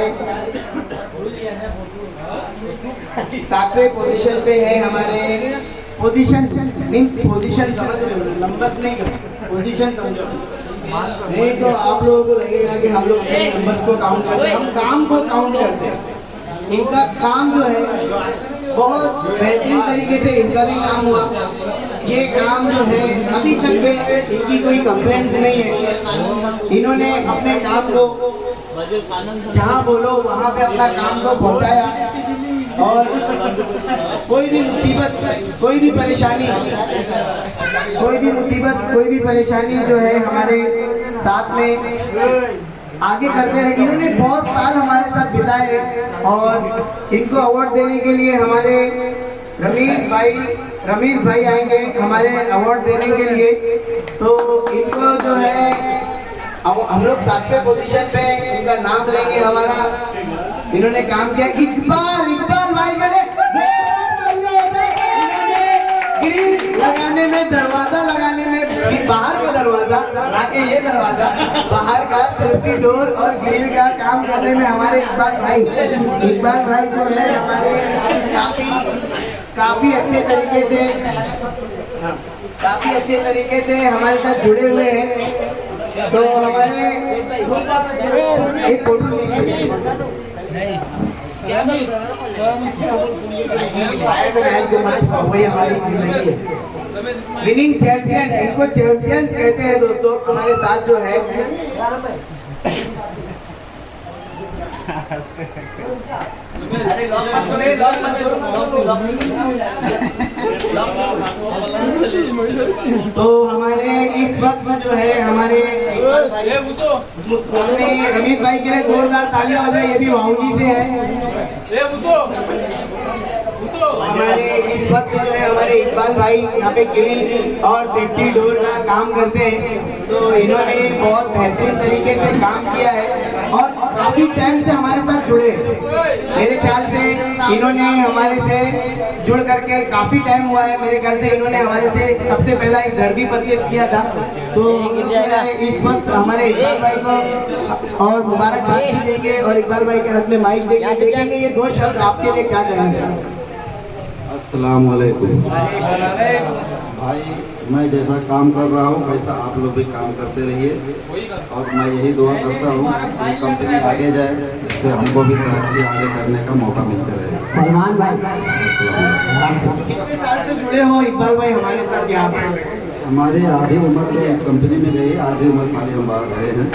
Speaker 2: 7वें पोजीशन पे है हमारे पोजीशन मीन्स पोजीशन समझ रहे हो, नंबर नहीं पोजीशन समझो। नहीं तो आप लोगों को लगेगा कि हम लोग नंबर्स को काउंट करते हैं, हम काम को काउंट करते हैं। इनका काम जो है बहुत बेहतरीन तरीके से इनका भी काम हुआ। ये काम जो है अभी तक में इनकी कोई कंप्लेंट नहीं है। इन्होंने अपने काम को जहाँ बोलो वहाँ पे अपना काम को पहुँचाया और कोई भी मुसीबत, कोई भी परेशानी, कोई भी मुसीबत, कोई भी परेशानी जो है हमारे साथ में आगे करते रहे। इन्होंने बहुत साल हमारे साथ बिताए और इनको अवार्ड देने के लिए हमारे रमेश भाई आएंगे हमारे अवार्ड देने के लिए। तो इनको जो है हम लोग 7वें पोजीशन पे इनका नाम लेंगे हमारा। इन्होंने काम किया इकबाल भाई के लिए ग्रिल लगाने में, दरवाजा लगाने में, बाहर का दरवाजा ना कि ये दरवाजा, बाहर का सेफ्टी डोर और ग्रिल का काम करने में हमारे इकबाल भाई जो है हमारे काफी अच्छे तरीके से हमारे साथ जुड़े हुए हैं। तो हमारे एक फोटो वही हमारी जिंदगी है। विनिंग चैंपियन, इनको चैंपियंस कहते हैं दोस्तों। हमारे साथ जो है अरे लॉक मत करो, लॉक मत करो। तो हमारे इस वक्त में जो है हमारे रमीश भाई के लिए जोरदार तालियां हो जाए। ये भी वाउली से है। हमारे इस वक्त जो है हमारे इकबाल भाई यहाँ पे ग्रिल और सेफ्टी डोर का काम करते हैं। तो इन्होंने बहुत बेहतरीन तरीके से काम किया है और काफी टाइम से हमारे साथ जुड़े। मेरे ख्याल से इन्होंने हमारे से जुड़ करके काफी टाइम हुआ है। मेरे ख्याल से इन्होंने हमारे से सबसे पहला एक घर भी परचेज किया था। तो इस वक्त हमारे इकबाल भाई को और मुबारकबाद भी देंगे और इकबाल भाई के हाथ में माइक देंगे। देखेंगे ये दो शब्द आपके लिए क्या कहना चाहते हैं।
Speaker 9: अस्सलाम वालेकुम भाई, मैं जैसा काम कर रहा हूँ वैसा आप लोग भी काम करते रहिए और मैं यही दुआ करता हूँ कि कंपनी आगे जाए, जिससे हमको भी तरक्की आगे करने का मौका मिलता रहे।
Speaker 1: सलमान भाई
Speaker 2: कितने साल से जुड़े हो इकबाल भाई हमारे साथ यहाँ पे?
Speaker 9: हमारी आधी उम्र तो इस कंपनी में गई, आधी उम्र खाली हम बाहर गए हैं।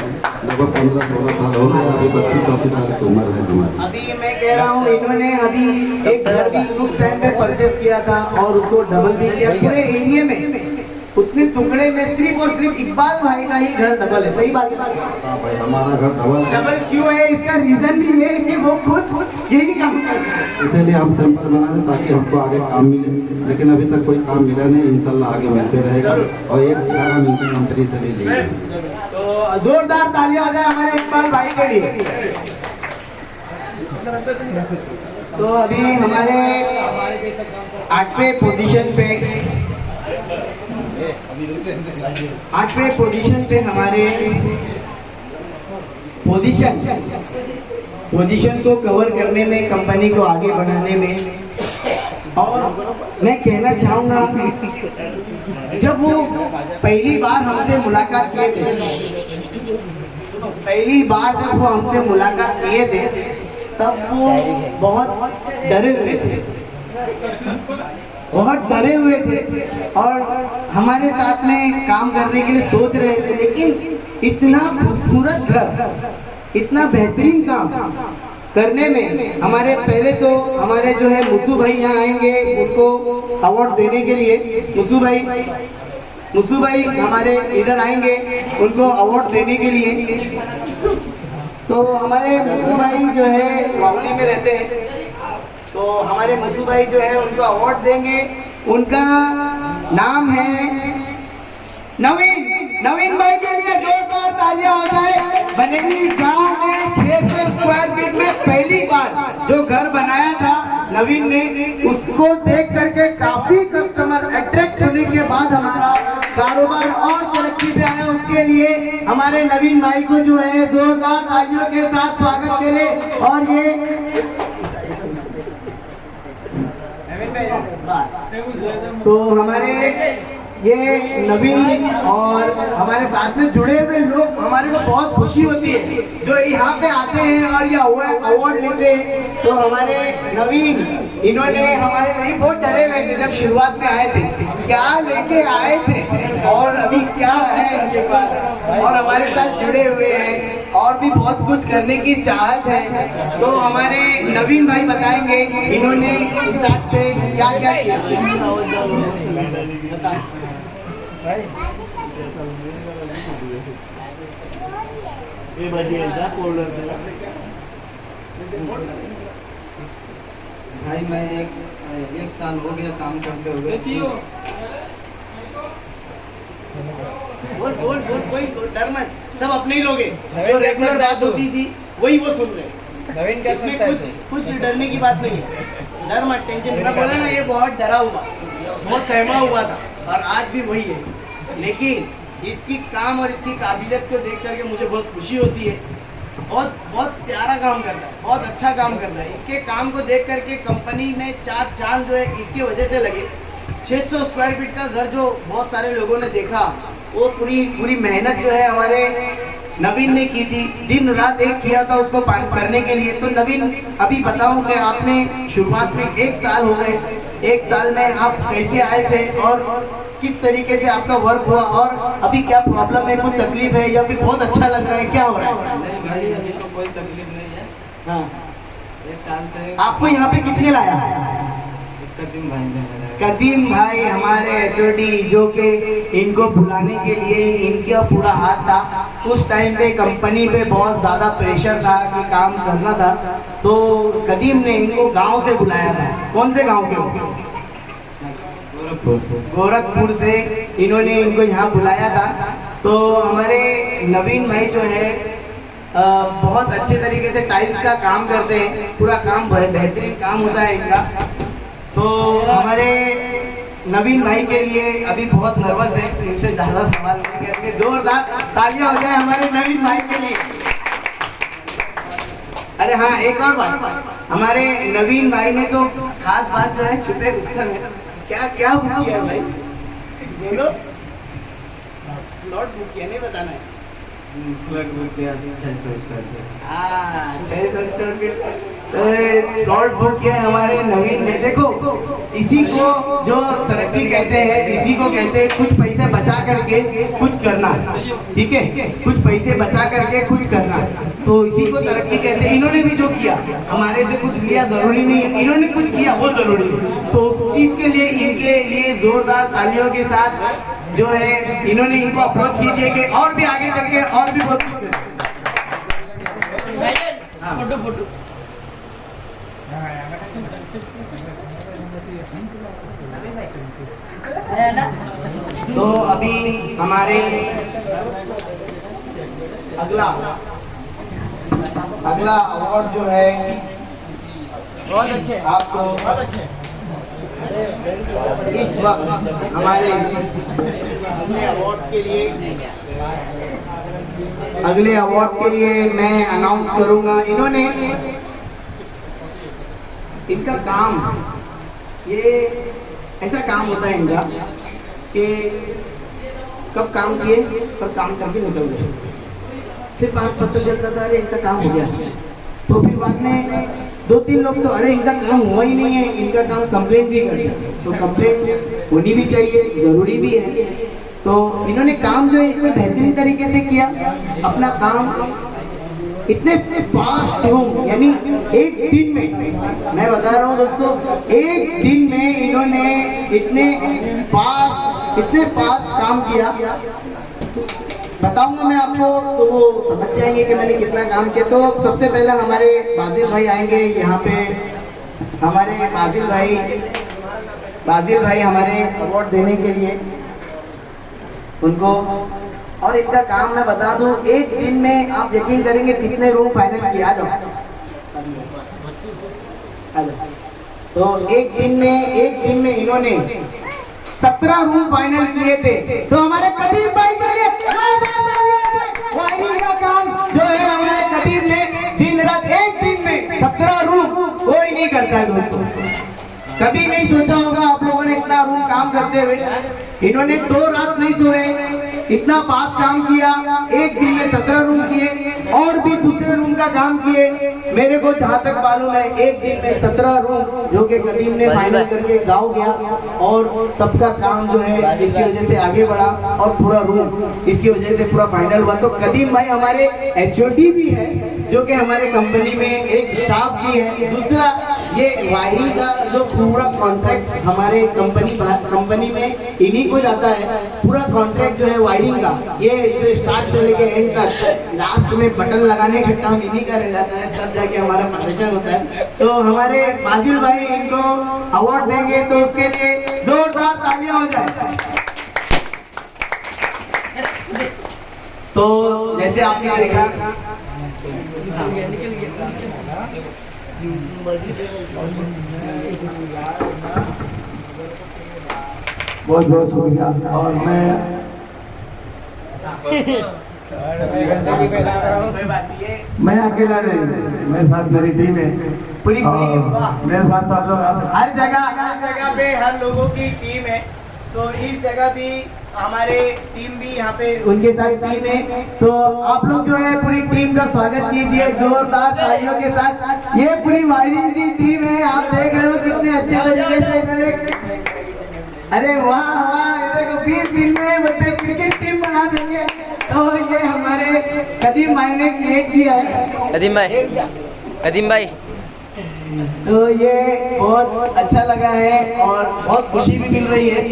Speaker 9: लगभग 15-16 साल हो गए, अभी 32-34 साल की उम्र है हमारी।
Speaker 2: अभी मैं कह रहा हूँ इन्होंने अभी एक घर भी उस टाइम पे परचेज किया था और उसको डबल भी किया। पूरे एरिया में उतने टुकड़े में सिर्फ और सिर्फ इकबाल भाई का ही घर डबल है। सही बात है?
Speaker 9: हाँ भाई, हमारा घर डबल
Speaker 2: क्यों है? इसका रीजन भी ये है कि वो खुद यही काम करते हैं।
Speaker 9: इसीलिए हम सिंपल बना दें ताकि हमको आगे काम मिले, लेकिन अभी तक कोई काम मिला नहीं। इंशाल्लाह आगे मिलते रहेगा और एक सारा मिलकर कंपनी से भी लेंगे।
Speaker 2: तो जोरदार तालियां हो जाए हमारे इकबाल भाई के लिए। तो अभी हमारे 8वें पोजीशन पे हमारे पोजीशन को कवर करने में, कंपनी को आगे बढ़ाने में, और मैं कहना चाहूँगा जब वो पहली बार हमसे मुलाकात किए थे, तब वो बहुत डरे हुए थे और हमारे साथ में काम करने के लिए सोच रहे थे। लेकिन इतना खूबसूरत घर, इतना बेहतरीन काम करने में हमारे पहले तो हमारे जो है मुसू भाई यहाँ आएंगे उनको अवार्ड देने के लिए। मुसू भाई हमारे इधर आएंगे उनको अवार्ड देने के लिए। तो हमारे मुसू भाई जो है वावली में रहते हैं, तो हमारे मुसू भाई जो है उनको अवार्ड देंगे। उनका नाम है नवीन भाई के लिए जोरदार तालियां हो जाए। बनेली गांव में 600 स्क्वायर फीट में पहली बार जो घर बनाया था नवीन ने, उसको देख करके काफी कस्टमर अट्रैक्ट होने के बाद हमारा कारोबार और तरक्की पे आया। उसके लिए हमारे नवीन भाई को जो है जोरदार तालियों के साथ स्वागत करें। और तो हमारे ये नवीन और हमारे साथ में जुड़े हुए लोग, हमारे को बहुत खुशी होती है जो यहाँ पे आते हैं और ये अवार्ड लेते हैं। तो हमारे नवीन, इन्होंने हमारे नहीं बहुत डरे हुए थे जब शुरुआत में आए थे, क्या लेके आए थे और अभी क्या है इनके पास, और हमारे साथ जुड़े हुए हैं और भी बहुत कुछ करने की चाहत है। तो हमारे नवीन भाई बताएंगे इन्होंने स्टार्ट से क्या क्या किया। भाई मैं एक साल हो गया काम करते हुए। कोई डर मत, सब अपने ही लोग हैं। जो रेगुलर बात होती थी वही वो सुन रहे हैं।
Speaker 6: नवीन क्या
Speaker 2: इसमें कुछ डरने की बात नहीं है। डर मत, टेंशन। मैं बोला ना ये बहुत डरा हुआ, बहुत सहमा हुआ था और आज भी वही है। लेकिन इसकी काम और इसकी काबिलियत को देख करके मुझे बहुत खुशी होती है। बहुत प्यारा काम करता है, बहुत अच्छा काम करता है। इसके काम को देख करके कंपनी में 4 चांद जो है इसकी वजह से लगे। 600 स्क्वायर फीट का घर जो बहुत सारे लोगों ने देखा, वो पूरी मेहनत जो है हमारे नवीन ने की थी, दिन रात एक किया था उसको करने के लिए। तो नवीन अभी बताऊं कि आपने शुरुआत में 1 साल हो गए, 1 साल में आप कैसे आए थे और किस तरीके से आपका वर्क हुआ, और अभी क्या प्रॉब्लम है, कुछ तकलीफ है या फिर बहुत अच्छा लग रहा है, क्या हो रहा है?
Speaker 6: नहीं, अभी तो कोई तकलीफ नहीं है।
Speaker 2: हाँ।
Speaker 6: 1 साल से
Speaker 2: आपको यहाँ पे कितने लाया?
Speaker 6: कदीम भाई ने
Speaker 2: कदीम भाई हमारे HOD, जो कि इनको बुलाने के लिए इनका पूरा हाथ था। उस टाइम पे कंपनी पे बहुत ज़्यादा प्रेशर था कि काम करना था, तो कदीम ने इनको गांव से बुलाया था। कौन से गांव के हो? गोरखपुर से इन्होंने इनको यहाँ बुलाया था। तो हमारे नवीन भाई जो है बहुत अच्छे तरीके से टाइल्स का काम करते हैं, पूरा काम बेहतरीन काम होता है इनका। तो हमारे नवीन भाई के लिए अभी बहुत नर्वस है, इनसे ज़्यादा सवाल नहीं करेंगे। जोरदार तालियां हो जाए हमारे नवीन भाई के लिए। अरे हाँ, एक और बात, हमारे नवीन भाई ने तो खास बात जो है छुपे गुप्ता में क्या क्या बुक किया है भाई? बोलो। प्लॉट बुक किया, नहीं बताना है।
Speaker 6: प्लॉट बुक किया 600 स्क्वायर फीट।
Speaker 2: हाँ, 600 स्क्वायर फीट प्लॉट बुक किया है हमारे नवीन ने। देखो, इसी को जो तरक्की कहते हैं, इसी को कहते हैं कुछ पैसे बचा करके कुछ करना, ठीक है? कुछ पैसे बचा करके कुछ करना, तो इसी को तरक्की कहते हैं। इन्होंने भी जो किया, हमारे से कुछ लिया जरूरी नहीं है, इन्होंने कुछ किया वो जरूरी है। तो उस चीज के लिए इनके लिए जोरदार तालियों के साथ जो है इन्होंने इनको अप्रोच कीजिए कि और भी आगे चल के और भी बहुत कुछ
Speaker 4: फोटो है ना।
Speaker 2: तो अभी हमारे अगला अवार्ड जो है
Speaker 4: बहुत अच्छे,
Speaker 2: आपको
Speaker 4: बहुत अच्छे।
Speaker 2: इस वक्त हमारे अगले अवार्ड के लिए मैं अनाउंस करूंगा। इन्होंने इनका काम, ये ऐसा काम होता है इनका कि कब काम किए कब काम करके निकल गए, फिर बाद पता चलता था अरे इनका काम हो गया। तो फिर बाद में 2-3 लोग तो अरे इनका काम हुआ ही नहीं है, इनका काम कंप्लेंट भी करते हैं। तो कंप्लेंट होनी भी चाहिए, जरूरी भी है। तो इन्होंने काम जो है इतने बेहतरीन तरीके से किया, अपना काम इतने फास्ट हूँ, यानी एक दिन में, मैं बता रहा हूँ दोस्तों, एक दिन में इन्होंने इतने फास्ट काम किया। बताऊंगा मैं आपको तो वो समझ जाएंगे कि मैंने कितना काम किया। तो सबसे पहले हमारे बाजिल भाई आएंगे यहाँ पे। हमारे बाजिल भाई हमारे अवार्ड देने के लिए उनको, और इनका काम मैं बता दूं, एक दिन में आप यकीन करेंगे कितने रूम फाइनल किया। आ जाओ। तो एक दिन में इन्होंने 17 रूम फाइनल किए थे। तो हमारे कदीम भाई के लिए वायरिंग का काम जो है हमारे कदीम ने दिन रात एक दिन में 17 रूम कोई नहीं करता है दोस्तों। कभी नहीं सोचा होगा आप लोगों ने इतना रूम काम करते हुए। इन्होंने 2 रात नहीं सोए, इतना फास्ट काम किया, एक दिन में 17 रूम किए और भी दूसरे रूम का काम किए। मेरे को जहाँ तक मालूम है एक दिन में 17 रूम जो कि कदीम ने फाइनल करके गाँव गया, और सबका काम जो है इसकी वजह से आगे बढ़ा और पूरा रूम इसकी वजह से पूरा फाइनल हुआ। तो कदीम भाई हमारे HOD भी है, जो कि हमारे कंपनी में एक स्टाफ भी है। दूसरा, ये वायरिंग का जो पूरा कॉन्ट्रैक्ट हमारे कंपनी में इन्हीं को जाता है। पूरा कॉन्ट्रैक्ट जो है वायरिंग का, ये स्टार्ट से लेके एंड तक, लास्ट में बटन लगाने का काम इन्हीं का रह जाता है, तब जाके हमारा प्रोफेशन होता है। तो हमारे बाजिल भाई इनको अवार्ड देंगे, तो उसके लिए जोरदार तालियां हो जाए। तो जैसे आपने देखा,
Speaker 3: बहुत बहुत शुक्रिया। और मैं अकेला नहीं, मेरे साथ मेरी टीम है
Speaker 2: पूरी टीम,
Speaker 3: मेरे साथ सब लोग आ सकते।
Speaker 2: हर जगह पे हर लोगों की टीम है। तो इस जगह भी हमारे टीम भी यहाँ पे उनके साथ टीम है, तो आप लोग जो है पूरी टीम का स्वागत कीजिए जोरदार तालियों के साथ। ये पूरी वायरिंग की टीम है, आप देख रहे हो कितने अच्छे तरीके से इन्होंने, अरे वाह वाह, ये देखो 20 दिन में बच्चे क्रिकेट टीम बना देंगे। तो ये हमारे कदीम भाई ने क्रिएट किया है।
Speaker 10: कदीम भाई
Speaker 2: तो ये बहुत अच्छा लगा है और बहुत खुशी भी मिल रही है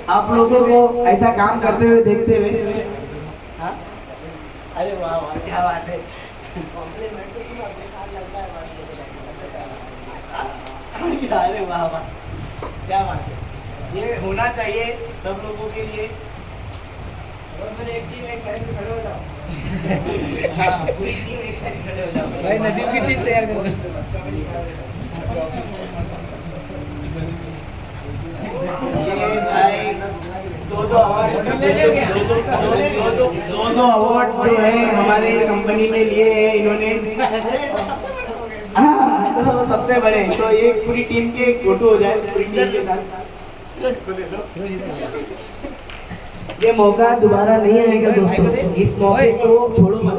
Speaker 2: आप लोगों को ऐसा काम करते हुए देखते हुए। हाँ? अरे वाह वाह, क्या बात है। अरे वाह वाह, क्या बात है, ये होना चाहिए सब लोगों के लिए। एक टीम एक साइड में खड़े हो जाओ। हाँ, पूरी टीम एक साइड खड़े हो जाओ भाई, नदीम की टीम तैयार कर दो। ये भाई दो अवार्ड जो है हमारे कंपनी में लिए हैं इन्होंने। तो सबसे बड़े, तो एक पूरी टीम के एक फोटो हो जाए पूरी टीम के साथ। ये मौका दोबारा नहीं आएगा दोस्तों, इस मौके को छोड़ो मत।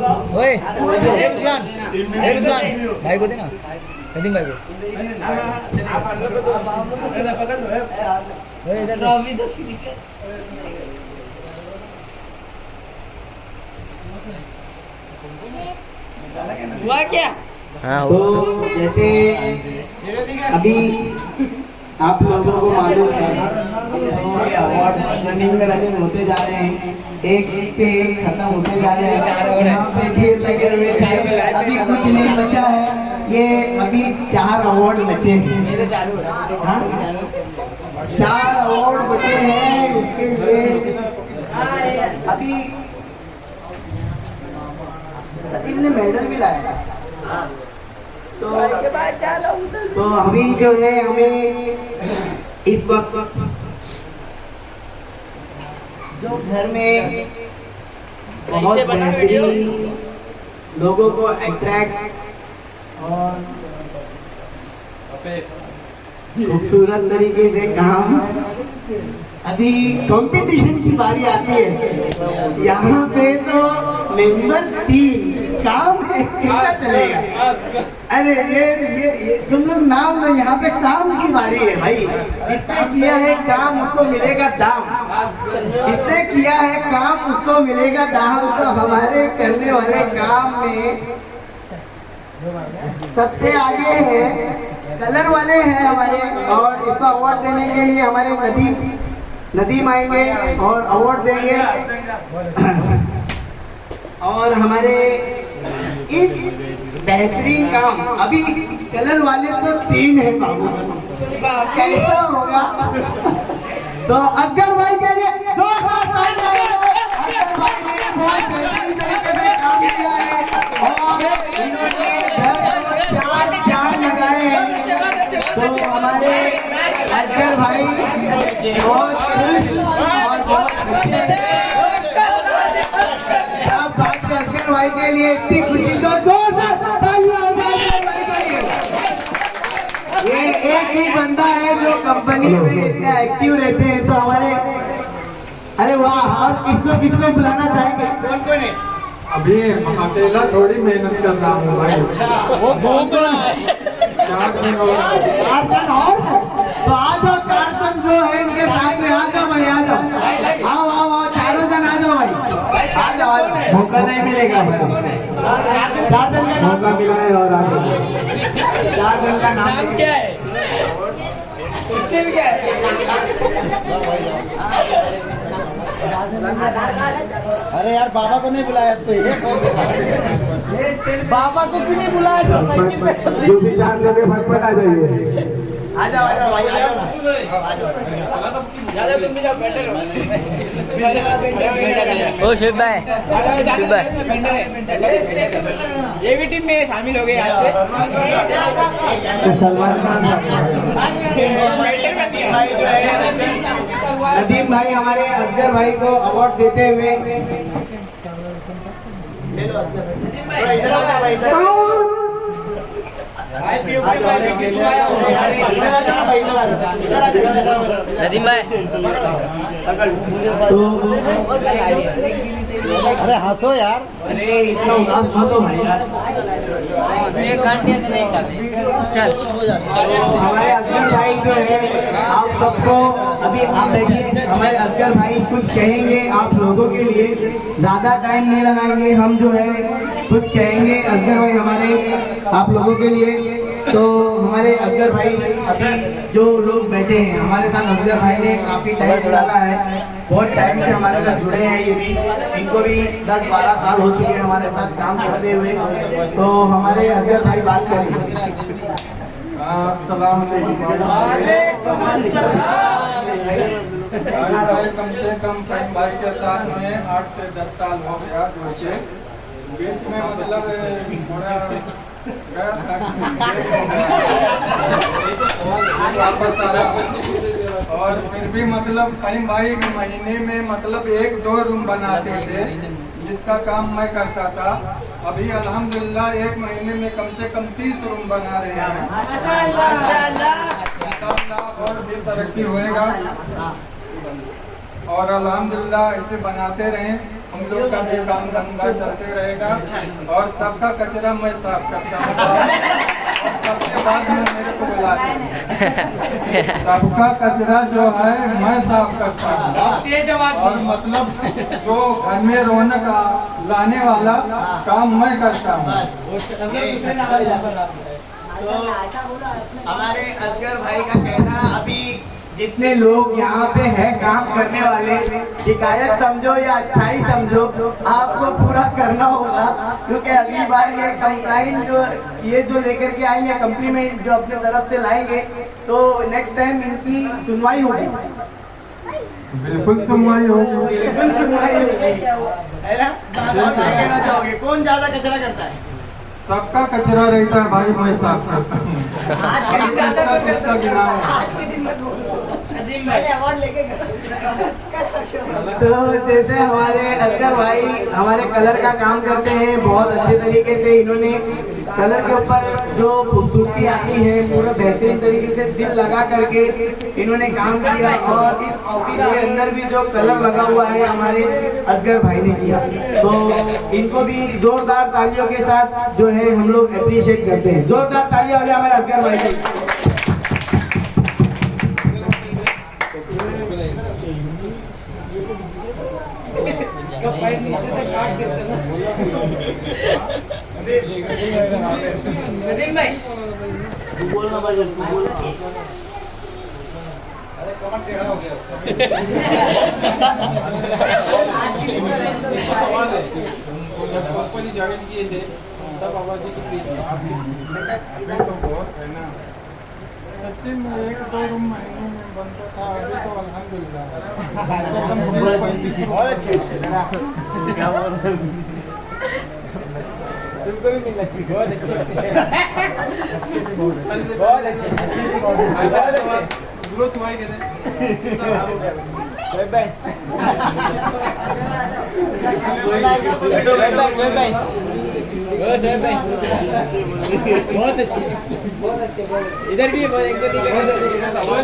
Speaker 10: भाई को देना, कदीम भाई को।
Speaker 4: हुआ क्या?
Speaker 2: तो जैसे अभी आप लोगों को मालूम है अवार्ड रनिंग होते जा रहे हैं, एक पे एक खत्म होते जा रहे हैं, यहाँ पे ढेर लगे हुए हैं, अभी कुछ नहीं बचा है। ये अभी 4 अवार्ड बचे हैं। हाँ? 4 अवार्ड बचे हैं, इसके लिए अभी कदीम ने मेडल भी लाया। तो अभी जो है हमें इस वक्त जो घर में बहुत बेहतरीन लोगों को अट्रैक्ट और खूबसूरत तरीके से काम, अभी कंपटीशन की बारी आती है। यहाँ पे तो मेंबर 3 काम है, कैसा चलेगा? अरे ये तुम लोग नाम में, यहाँ पे काम की बारी है भाई। जिसने किया है काम उसको मिलेगा दाम, जिसने किया है काम उसको मिलेगा दाम। तो हमारे करने वाले काम में सबसे आगे है कलर वाले हैं हमारे, और इसको अवार्ड देने के लिए हमारे नदीम आएंगे और अवार्ड देंगे। और हमारे इस बेहतरीन काम, अभी कलर वाले तो 3 है बाबू, कैसा होगा? तो अफजल भाई के लिए जोरदार तालियां। अफजल भाई ने बहुत बेहतरीन तरीके से काम किया है और इन्होंने 4 चांद लगाए हैं। तो हमारे अफजल भाई बहुत खुश और बहुत अफजल भाई के लिए इतनी खुशी, तो जोरदार तालियां अफजल भाई के लिए। ये एक ही बंदा है जो कंपनी में इतने एक्टिव रहते हैं। तो हमारे, अरे वाह, और किसको बुलाना चाहेंगे? कौन है?
Speaker 3: अभी अकेला थोड़ी मेहनत कर रहा हूँ भाई।
Speaker 2: वो बहुत बड़ा है। 4 जन और तो आ जाओ, 4 जन जो है इनके साथ में आ जाओ भाई, आ जाओ, आओ 4 जन आ जाओ भाई, आ जाओ। मौका नहीं मिलेगा हमको, 4 जन का मौका मिला है और आ जाओ। 4 जन का नाम क्या है? उसके भी क्या है?
Speaker 9: अरे यार बाबा को नहीं बुलाया तो ये
Speaker 2: बाबा को क्यों नहीं बुलाया? जो साइकिल पे
Speaker 3: जो भी 4 लोग फटफट आ जाइए।
Speaker 2: आ जाओ भाई, आ जाओ।
Speaker 4: तुम भी जाओ, बैठे रहो।
Speaker 10: ओ शिव भाई,
Speaker 4: ये भी टीम में शामिल हो गए आज से।
Speaker 3: सलमान खान
Speaker 2: नदीम भाई हमारे अफजल भाई को अवार्ड देते हुए, इधर आ जाओ भाई,
Speaker 10: नदीम भाई
Speaker 9: अरे हंसो यार।
Speaker 2: अरे इतना उदास मत हो भाई यार।
Speaker 10: एक घंटे से नहीं कर चल
Speaker 2: हमारे असगर भाई जो है आप सबको अभी आप बैठिए, हमारे असगर भाई कुछ कहेंगे आप लोगों के लिए, ज्यादा टाइम नहीं लगाएंगे, हम जो है कुछ कहेंगे असगर भाई हमारे आप लोगों के लिए। तो हमारे असगर भाई अभी जो लोग बैठे हैं हमारे साथ, असगर भाई ने काफी टाइम डाला है, बहुत टाइम से हमारे साथ जुड़े हैं, ये भी इनको भी 10-12 साल हो चुके हैं हमारे साथ काम करते हुए। तो हमारे असगर भाई बात करेंगे।
Speaker 6: कम से कम भाई के साथ में 8 से 10 साल हो गया जुड़ के। बीच में मतलब थोड़ा वापस आया, और फिर भी मतलब फहीम भाई महीने में मतलब 1-2 रूम बनाते थे जिसका काम मैं करता था। अभी अल्हम्दुलिल्लाह 1 महीने में कम से कम 30 रूम बना रहे हैं। इंशाअल्लाह और भी तरक्की होएगा, और अल्हम्दुलिल्लाह ऐसे बनाते रहें, हम लोग का भी काम धंधा चलते रहेगा। और सबका कचरा मैं साफ करता हूँ, और सबके बाद में मेरे को बुलाते हैं। सबका कचरा जो है मैं साफ करता हूँ, और मतलब जो घर में रौनक लाने वाला काम मैं करता हूँ।
Speaker 2: तो हमारे असगर भाई का कहना, अभी जितने लोग यहाँ पे है काम करने वाले, शिकायत समझो या अच्छाई समझो, आपको पूरा करना होगा, क्योंकि अगली बार ये कंप्लेंट जो लेकर के आएंगे, कम्प्लीमेंट जो अपने तरफ से लाएंगे, तो नेक्स्ट टाइम इनकी सुनवाई होगी।
Speaker 6: बिल्कुल सुनवाई होगी,
Speaker 2: बिल्कुल सुनवाई होगी, है ना? आप क्या कहना चाहोगे, कौन ज्यादा कचरा करता है?
Speaker 6: सबका कचरा रहता है भाई, मैं साफ करता हूँ।
Speaker 2: आज के दिन में अवार्ड लेके तो जैसे हमारे असगर भाई हमारे कलर का काम करते हैं, बहुत अच्छे तरीके से इन्होंने कलर के ऊपर जो खूबसूरती आती है पूरा बेहतरीन तरीके से दिल लगा करके इन्होंने काम किया, और इस ऑफिस के अंदर भी जो कलर लगा हुआ है हमारे असगर भाई ने किया। तो इनको भी जोरदार तालियों के साथ जो है हम लोग अप्रिशिएट करते हैं। जोरदार तालियां वाले हमारे असगर भाई को।
Speaker 4: नदीम भाई
Speaker 2: बोलना भाई, बोलना।
Speaker 7: अरे कमर टेढ़ा हो गया उसका।
Speaker 6: सवाल है, जब कंपनी ज्वाइन किए थे तब आवाज़ी कितनी थी आपकी? तो बहुत है ना, सच्ची में 1-2 रूम महीने में बनता था, अभी तो अल्हम्दुलिल्लाह
Speaker 2: बहुत अच्छे तुमको भी मिल लगी, बहुत अच्छे
Speaker 6: ग्रोथ हुआ कहते
Speaker 10: बहुत अच्छे इधर भी बहुत एक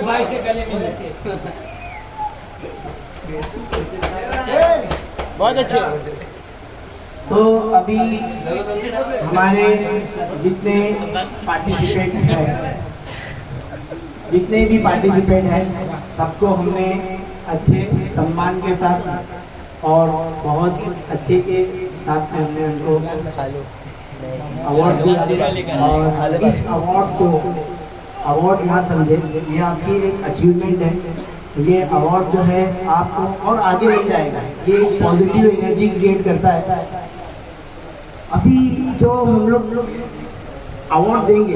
Speaker 10: भाई से पहले मिले बहुत अच्छे।
Speaker 2: तो अभी हमारे जितने भी पार्टिसिपेंट हैं सबको हमने अच्छे सम्मान के साथ और बहुत अच्छे के साथ में हमने उनको अवार्ड दिया, और इस अवार्ड को अवार्ड ना समझे, ये आपकी एक अचीवमेंट है। ये अवार्ड जो है आपको और आगे ले जाएगा, ये पॉजिटिव एनर्जी क्रिएट करता है। अभी जो हम लोग अवार्ड देंगे,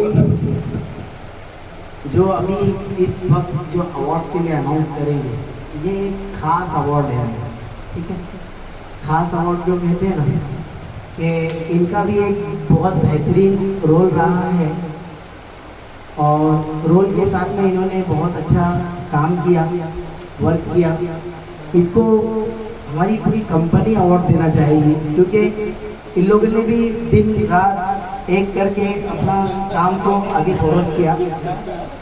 Speaker 2: जो अभी इस वक्त जो अवार्ड के लिए अनाउंस करेंगे, ये एक खास अवार्ड है, ठीक है? खास अवार्ड जो कहते हैं ना, कि इनका भी एक बहुत बेहतरीन रोल रहा है, और रोल के साथ में इन्होंने बहुत अच्छा काम किया, वर्क किया। इसको हमारी पूरी कंपनी अवार्ड देना चाहेगी, क्योंकि इन लोगों ने भी दिन रात
Speaker 1: एक करके अपना काम को आगे फॉरवर्ड किया।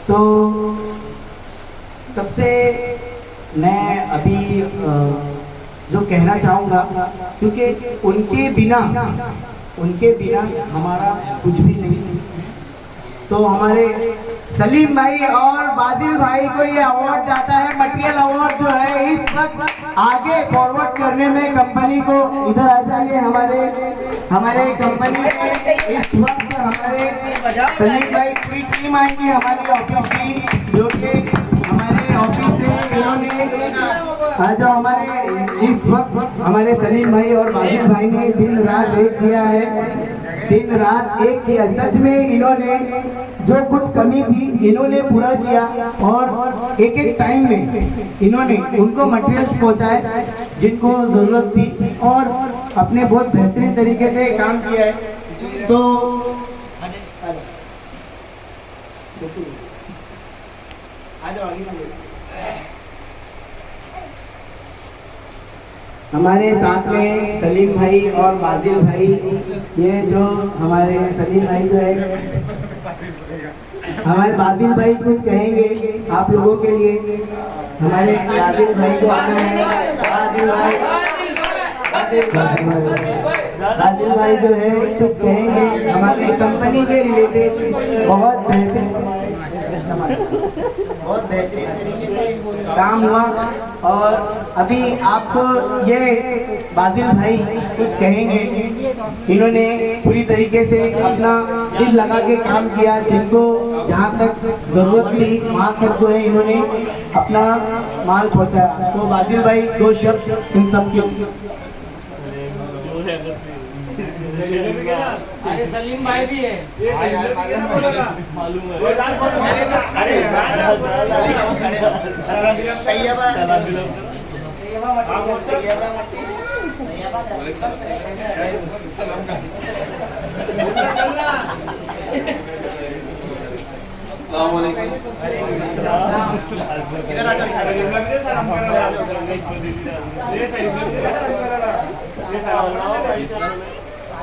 Speaker 1: तो सबसे मैं अभी जो कहना चाहूँगा, क्योंकि उनके बिना हमारा कुछ भी नहीं। तो हमारे सलीम भाई और बादिल भाई को ये अवार्ड जाता है, मटेरियल अवार्ड जो है इस वक्त आगे फॉरवर्ड करने में कंपनी को। इधर आ जाइए, हमारे कंपनी में इस वक्त हमारे सलीम भाई पूरी टीम आई है, हमारी ऑफिस की, जो कि हमारे ऑफिस से इन्होंने जो हमारे इस वक्त हमारे सलीम भाई और बादिल भाई ने दिन रात एक किया है, दिन रात एक किया। सच में इन्होंने जो कुछ कमी थी इन्होंने पूरा किया और एक एक टाइम में इन्होंने उनको मटेरियल पहुंचाए जिनको जरूरत थी और अपने बहुत बेहतरीन तरीके से काम किया है। तो हमारे साथ में सलीम भाई और बादिल भाई, ये जो हमारे सलीम भाई जो है, हमारे बादिल भाई कुछ कहेंगे आप लोगों के लिए। हमारे बादिल भाई को आना है, बादिल भाई जो है कुछ कहेंगे हमारे कंपनी के रिलेटेड। बहुत बेहतरीन तरीके से काम हुआ और अभी आपको ये बादिल भाई कुछ कहेंगे। इन्होंने पूरी तरीके से अपना दिल लगा के काम किया, जिनको जहाँ तक जरूरत थी वहाँ तक जो है इन्होंने अपना माल पहुँचाया। तो बादिल भाई दो शब्द इन सब के।
Speaker 10: अरे सलीम भाई भी है, मालूम है।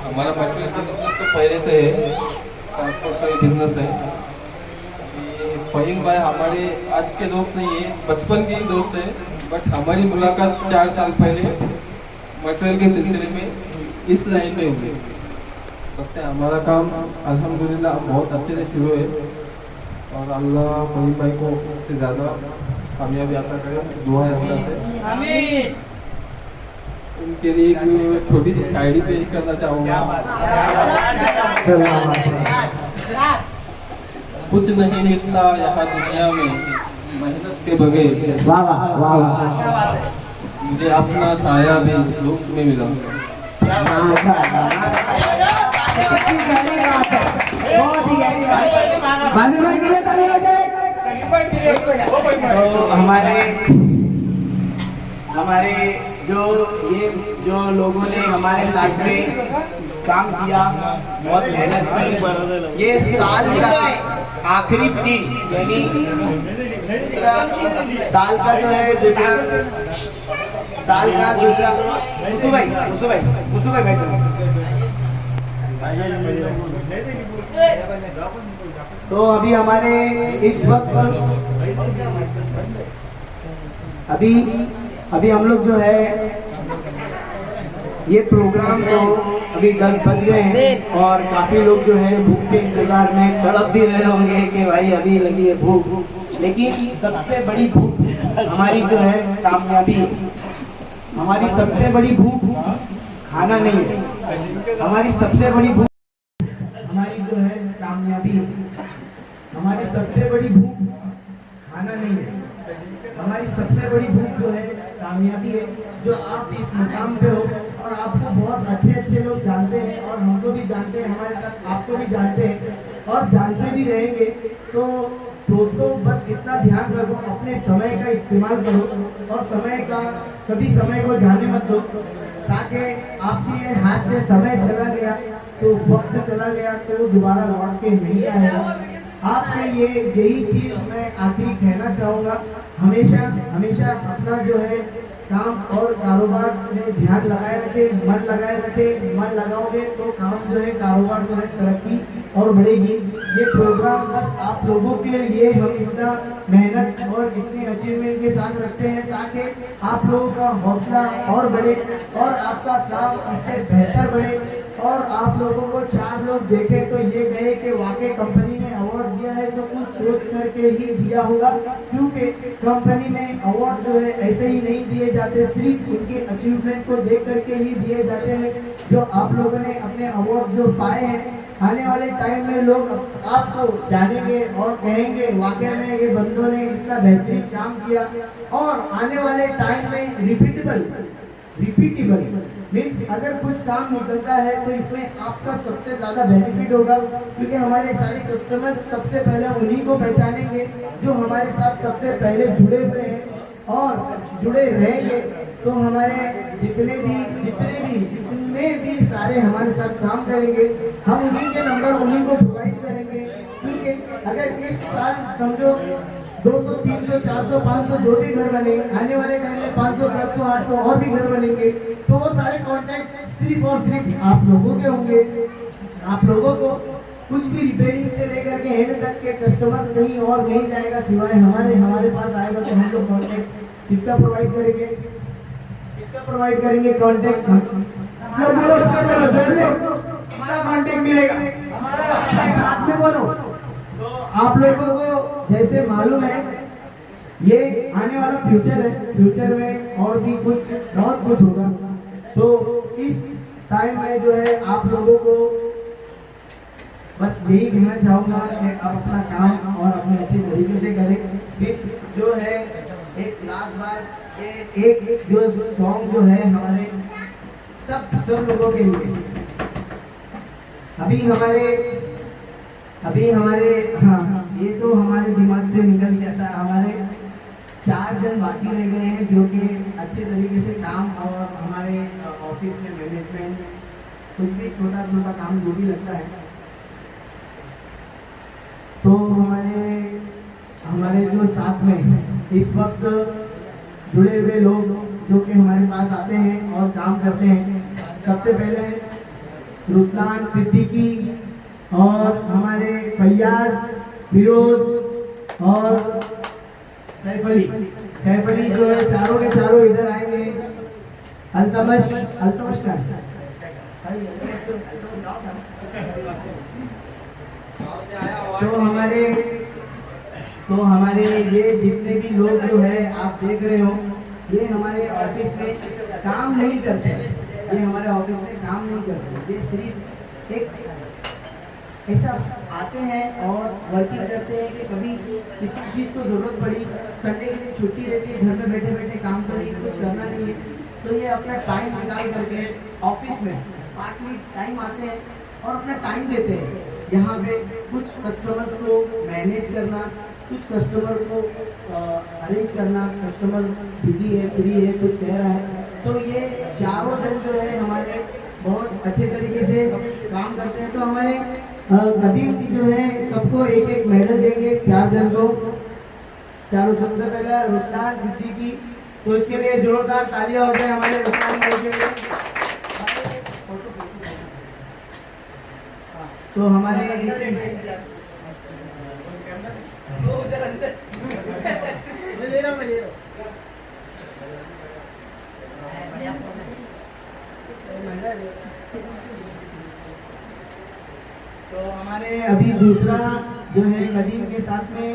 Speaker 11: हमारा मटेरियल का बिजनेस तो पहले से है, ट्रांसपोर्ट का ही बिजनेस है। ये फहीम भाई हमारे आज के दोस्त नहीं है, बचपन के ही दोस्त है, बट हमारी मुलाकात 4 साल पहले मटेरियल के सिलसिले में इस लाइन में हुई। तब से हमारा काम अल्हम्दुलिल्लाह बहुत अच्छे से शुरू है और अल्लाह फहीम भाई को इससे ज़्यादा कामयाबी अता करे, दुआ है अल्लाह से। उनके लिए एक छोटी सी शायरी पेश करना चाहूँगा। कुछ नहीं मिलता यहाँ दुनिया में मेहनत के बगैर, मुझे अपना साया भी धूप में मिला।
Speaker 1: तो हमारे जो लोगों ने हमारे साथ में काम किया, बहुत मेहनत की। ये साल का आखिरी दिन, यानी साल का जो है दूसरा मुसू भाई बैठो। तो अभी हमारे इस वक्त अभी हम लोग जो है ये प्रोग्राम तो अभी 10 बज गए हैं और काफी लोग जो है भूख के इंतजार में तड़प भी रहे होंगे कि भाई अभी लगी है भूख। लेकिन सबसे बड़ी भूख हमारी जो है कामयाबी, हमारी सबसे बड़ी भूख खाना नहीं है, हमारी सबसे बड़ी भूख हमारी जो है कामयाबी, हमारी सबसे बड़ी भूख खाना नहीं है, हमारी सबसे बड़ी भूख जो है कामयाबी है। जो आप इस मुकाम पे हो और आपको बहुत अच्छे लोग जानते हैं और हमको भी जानते हैं, हमारे साथ आपको भी जानते हैं और जानते भी रहेंगे। तो दोस्तों बस इतना ध्यान रखो, अपने समय का इस्तेमाल करो और कभी समय को जाने मत दो, ताकि आपके हाथ से समय चला गया तो वक्त चला गया तो वो दोबारा लौट के नहीं आएगा। आपके लिए यही चीज मैं आखिरी कहना चाहूँगा, हमेशा अपना जो है काम और कारोबार में ध्यान लगाए रखे, मन लगाए रखे। मन लगाओगे तो काम जो है, कारोबार जो है तरक्की और बढ़ेगी। ये प्रोग्राम बस आप लोगों के लिए हम इतना मेहनत और इतनी अचीवमेंट के साथ रखते हैं ताकि आप लोगों का हौसला और बढ़े और आपका काम इससे बेहतर बढ़े और आप लोगों को 4 लोग देखें तो ये कहे कि वाकई कंपनी ने अवार्ड दिया है तो कुछ सोच करके ही दिया होगा, क्योंकि कंपनी में अवार्ड जो है ऐसे ही नहीं दिए जाते, सिर्फ उनके अचीवमेंट को देख करके ही दिए जाते हैं। जो आप लोगों ने अपने अवार्ड जो पाए हैं, आने वाले टाइम में लोग आपको जानेंगे और कहेंगे वाकई में ये बंदों ने इतना बेहतरीन काम किया। और आने वाले टाइम में रिपीटेबल मीन्स अगर कुछ काम निकलता है तो इसमें आपका सबसे ज़्यादा बेनिफिट होगा, क्योंकि हमारे सारे कस्टमर सबसे पहले उन्हीं को पहचानेंगे जो हमारे साथ सबसे पहले जुड़े हुए हैं और जुड़े रहेंगे। तो हमारे जितने भी सारे हमारे साथ काम करेंगे, हम उन्हीं के नंबर उन्हीं को प्रोवाइड करेंगे। क्योंकि अगर इस साल समझो 200, 300, 400, 500 जो भी घर बने, आने वाले टाइम में 500, 700, 800 और भी घर बनेंगे, तो वो सारे कॉन्टैक्ट सिर्फ और सिर्फ आप लोगों के होंगे। आप लोगों को कुछ भी रिपेयरिंग से लेकर के एंड तक के कस्टमर कहीं और नहीं जाएगा सिवाय हमारे पास आएगा। तो हम लोग कॉन्टैक्ट किसका प्रोवाइड करेंगे कॉन्टैक्ट कितना कॉन्टैक्ट मिलेगा साथ में बोलो। तो आप लोगों को जैसे मालूम है ये आने वाला फ्यूचर है, फ्यूचर में और भी बहुत कुछ होगा। तो इस टाइम में जो है आप लोगों को बस यही कहना चाहूँगा कि आप अपना काम और अपने अच्छे तरीके से करें। फिर जो है एक लास्ट बार एक जो सॉन्ग जो है हमारे सब लोगों के लिए अभी हमारे हाँ ये तो हमारे दिमाग से निकल गया था। हमारे 4 जन बाकी रह गए हैं जो कि अच्छे तरीके से काम और हमारे ऑफिस में मैनेजमेंट कुछ भी छोटा काम जो भी लगता है, तो हमारे जो साथ में इस वक्त जुड़े हुए लोग जो कि हमारे पास आते हैं और काम करते हैं, सबसे पहले रुस्तान सिद्दीकी और हमारे फैयाज, फिरोज और सैफ अली जो है चारों के चारों इधर आएंगे। अल्तमश का तो हमारे ये जितने भी लोग जो है आप देख रहे हो, ये हमारे ऑफिस में काम नहीं करते, ये सिर्फ एक ऐसा आते हैं और वर्किंग करते हैं कि कभी किसी चीज़ को ज़रूरत पड़ी, संडे के दिन छुट्टी रहती है, घर में बैठे बैठे काम करिए, कुछ करना नहीं है, तो ये अपना टाइम निकाल करके ऑफिस में पार्टली टाइम आते हैं और अपना टाइम देते हैं। यहाँ पे कुछ कस्टमर्स को मैनेज करना, कुछ कस्टमर को अरेंज करना, कस्टमर बिजी है, फ्री है, कुछ कह रहा है, तो ये चारों जन जो है हमारे बहुत अच्छे तरीके से काम करते हैं। तो हमारे नदीम जो है सबको एक मेडल देंगे, 4 जन को, चारों। सबसे पहले रुस्तान सिद्दीकी, तो इसके लिए जोरदार तालियां हो जाए हमारे रुस्तान भाई के लिए। तो हमारे तो हमारे अभी दूसरा जो है नदीम के साथ में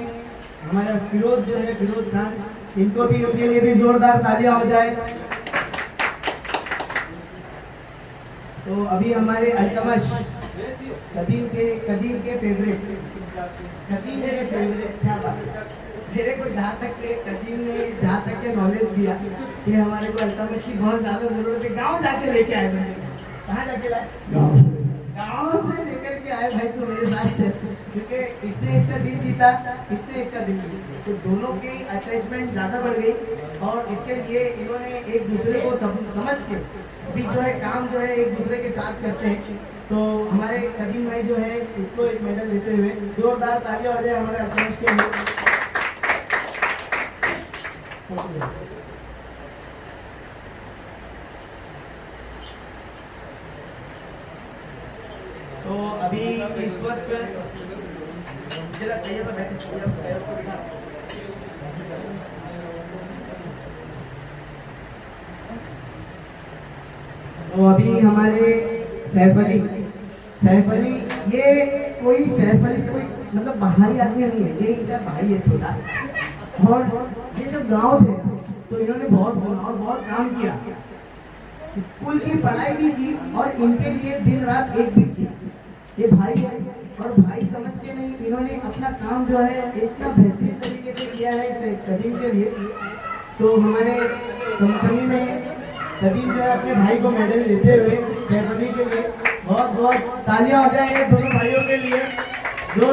Speaker 1: हमारा फिरोज जो है, फिरोज खान, इनको भी उनके लिए भी जोरदार तालियां हो जाए। तो अभी हमारे अल्तमश कदीम के फेवरेट क्या बात, मेरे को जहाँ तक के कदीम ने जहाँ तक के नॉलेज दिया कि हमारे को अल्तमश की बहुत ज़्यादा ज़रूरत है। गाँव जाके लेके आए, मैंने कहाँ जाके लाए, गाँव से लेकर के आए भाई को मेरे साथ से, क्योंकि इसने इसका दिल जीता, इसने इसका दिल जीता, तो दोनों की अटैचमेंट ज़्यादा बढ़ गई और इसके लिए इन्होंने एक दूसरे को समझ के भी जो है काम जो है एक दूसरे के साथ करते हैं। तो हमारे कदीम भाई जो है इसको एक मेडल देते हुए जोरदार तालियां हो जाए हमारे अल्तमश के लिए।
Speaker 2: वक्त जरा कहिए पर बैठे। तो अभी हमारे सैफ अली ये कोई सैफ अली कोई मतलब बाहरी आदमी नहीं है, ये इनका भाई है छोटा। और ये जो गांव थे तो इन्होंने बहुत सुना और बहुत काम किया, स्कूल की पढ़ाई भी की और इनके लिए दिन रात एक भी किया। ये भाई है और भाई समझ के नहीं, इन्होंने अपना काम जो है इतना बेहतरीन तरीके से किया है कदीम के लिए। तो हमारे कंपनी में कदीम जो है अपने भाई को मेडल देते हुए फैमिली के लिए बहुत बहुत तालियां हो जाए दोनों भाइयों के लिए, दो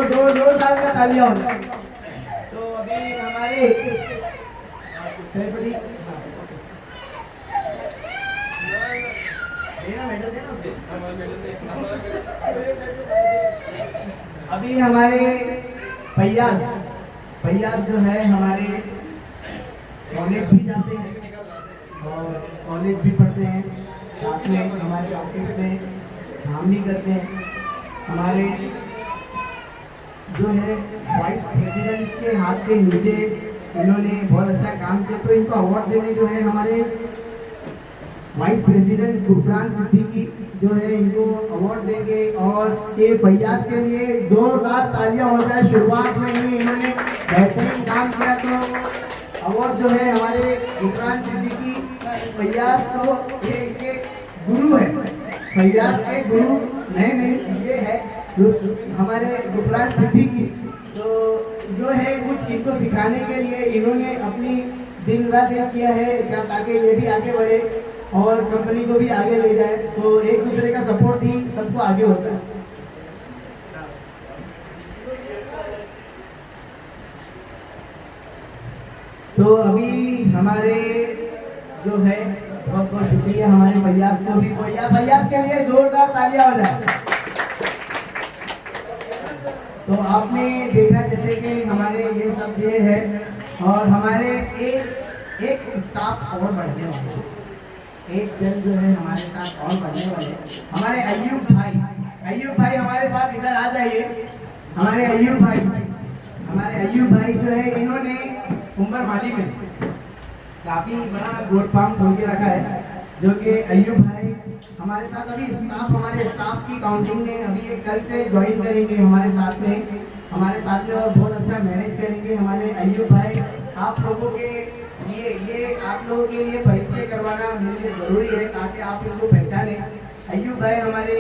Speaker 2: साल का तालियां हो जाए। तो अभी हमारे सैफ अली अभी हमारे फैयाज जो है हमारे कॉलेज भी जाते हैं और कॉलेज भी पढ़ते हैं, साथ में हमारे ऑफिस में काम भी करते हैं। हमारे जो है वाइस प्रेसिडेंट के हाथ के नीचे इन्होंने बहुत अच्छा काम किया, तो इनको अवार्ड देने जो है हमारे वाइस प्रेसिडेंट गुफरान सिद्दीकी जो है इनको अवार्ड देंगे। और ये फैयाज के लिए जोरदार तालियां हो जाए, शुरुआत में ही इन्होंने बेहतरीन काम किया। तो अवार्ड जो है हमारे गुफरान सिद्दीकी फैयाज को, ये इनके गुरु है, फैयाज के गुरु नहीं ये है हमारे गुफरान सिद्दीकी। तो जो है कुछ इनको सिखाने के लिए इन्होंने अपनी दिन रात एक किया है ताकि ये भी आगे बढ़े और कंपनी को भी आगे ले जाए। तो एक दूसरे का सपोर्ट ही सबको आगे होता है। तो अभी हमारे जो है बहुत बहुत शुक्रिया हमारे फैयाज को भी, फैयाज के लिए जोरदार तालियां हो जाए। तो आपने देखा जैसे कि हमारे ये सब ये है और हमारे एक स्टाफ और बढ़ने वाले, एक जन जो है हमारे साथ और बढ़ने वाले हमारे अय्यूब भाई हमारे साथ इधर आ जाइए। हमारे अय्यूब भाई जो है इन्होंने उम्र माली में काफ़ी बड़ा गोट फार्म खोल के रखा है, जो कि अय्यूब भाई हमारे साथ अभी हमारे स्टाफ की काउंटिंग में अभी कल से ज्वाइन करेंगे हमारे साथ में और बहुत अच्छा मैनेज करेंगे। हमारे अय्यूब भाई आप लोगों के लिए ये आप लोगों के लिए परिचय करवाना मेरे लिए ज़रूरी है ताकि आप इनको पहचाने। अय्यूब भाई हमारे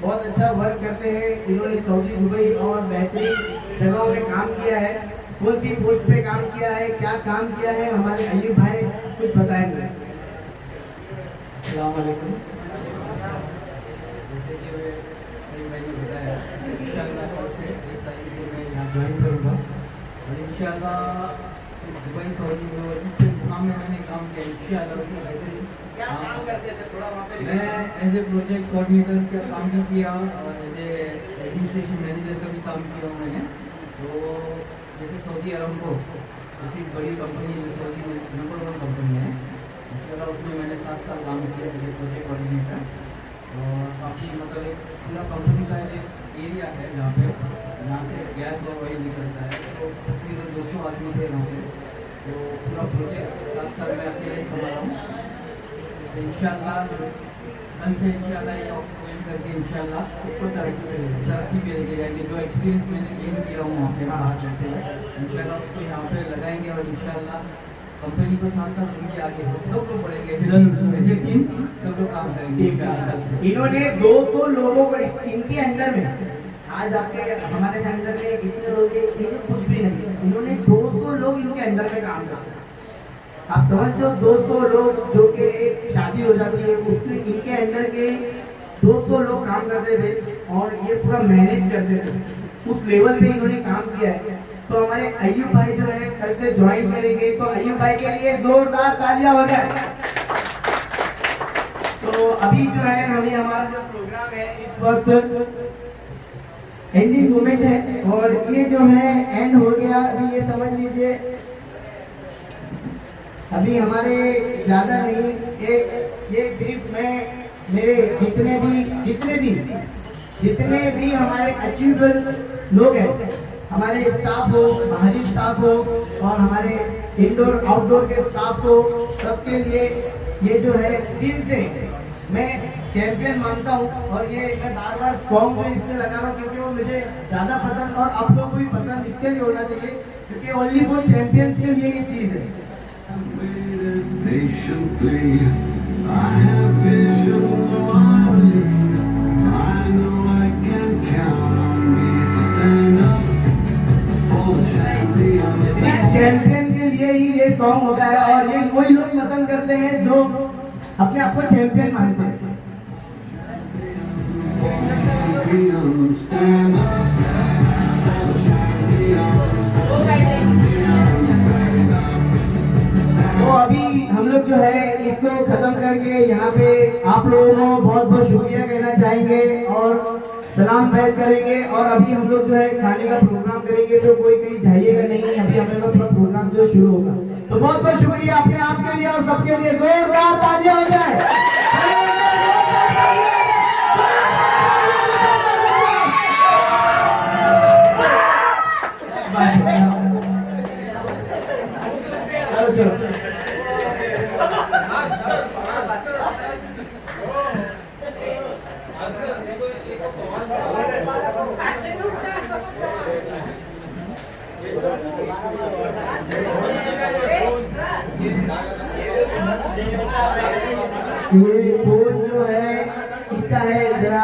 Speaker 2: बहुत अच्छा वर्क करते हैं, इन्होंने सऊदी दुबई और बेहतरीन जगहों में काम किया है, कौन सी पोस्ट पे काम किया है, क्या काम किया है, हमारे अय्यूब भाई कुछ बताएंगे।
Speaker 12: अस्सलाम वालेकुम। जैसे कि मैंने बताया इंशाअल्लाह कल से इस तारीख को मैं यहाँ ज्वाइन करूँगा और इंशाअल्लाह दुबई सऊदी जो जिस मुकाम में मैंने काम किया इंशाअल्लाह उसमें बेहतरीन काम करते थे। थोड़ा वहाँ पे मैं एज ए प्रोजेक्ट कोऑर्डिनेटर का काम भी किया और एज ए एडमिनिस्ट्रेशन मैनेजर का भी काम किया हूँ मैंने। तो जैसे सऊदी अरब को ऐसी बड़ी कंपनी सऊदी में नंबर 1 कंपनी है, इंशाअल्लाह उसमें मैंने 7 साल काम किया एज ए प्रोजेक्ट कोऑर्डिनेटर। और काफ़ी मतलब एक पूरा कंपनी का एक एरिया है जहाँ पे यहाँ से गैस और ऑयल निकलता है, तो तकरीबन 200 आदमी थे वहाँ पे। तो पूरा प्रोजेक्ट 7 साल में अकेले संभाला हूँ। तो इंशाअल्लाह कल से इंशाअल्लाह ये ऑपरेशन करके इंशाअल्लाह उसको तरक्की पे लेके जाएंगे। जो एक्सपीरियंस मैंने गेन किया हूँ वहाँ पे बाहर करते हुए इंशाअल्लाह उसको यहाँ पे लगाएंगे और इंशाअल्लाह कंपनी को साथ उनके आगे सब लोग बढ़ेंगे, ऐसे टीम सब लोग काम करेंगे।
Speaker 2: इन्होंने 200 लोगों को इनके अंडर में, आज आपके हमारे अंडर में इतने लोग इन्हें कुछ भी नहीं, इन्होंने 200 लोग इनके अंडर में काम करते हैं। आप समझते हो 200 लोग जो कि एक शादी हो जाती है उसमें इनके अंडर के 200 लोग काम करते थे और ये पूरा मैनेज करते थे, उस लेवल पे इन्होंने काम किया है। तो हमारे अय्यूब भाई जो है कल से ज्वाइन करेंगे, तो अय्यूब भाई के लिए जोरदार तालियां हो जाए। तो अभी जो है हमें हमारा जो प्रोग्राम है इस वक्त एंडिंग मोमेंट है और ये जो है एंड हो गया। अभी ये समझ लीजिए अभी हमारे ज़्यादा नहीं, ये सिर्फ मैं मेरे जितने भी जितने भी हमारे अचीवेबल लोग हैं, हमारे स्टाफ हो, बाहरी स्टाफ हो और हमारे इंडोर आउटडोर के स्टाफ हो, सबके लिए ये जो है दिल से मैं चैंपियन मानता हूँ। और ये मैं बार बार सॉन्ग में इसलिए लगा रहा हूँ क्योंकि वो मुझे ज़्यादा पसंद और आप लोगों को भी पसंद इसके लिए होना चाहिए क्योंकि ओनली फॉर चैंपियंस के लिए ये चीज़ है। चैंपियन के लिए ही ये सॉन्ग होता है और ये वही लोग पसंद करते हैं जो अपने आप को चैंपियन मानते हैं। तो अभी हम लोग जो है इसको खत्म करके यहाँ पे आप लोगों को बहुत बहुत शुक्रिया कहना चाहेंगे और सलाम पेश करेंगे। और अभी हम लोग जो है खाने का प्रोग्राम करेंगे तो कोई कहीं जाइएगा नहीं, अभी हम लोग का प्रोग्राम जो शुरू होगा। तो बहुत बहुत शुक्रिया अपने आप के लिए और सबके लिए, जोरदार तालियां हो जाए। चलो चलो ये फोन जो है इसका है जरा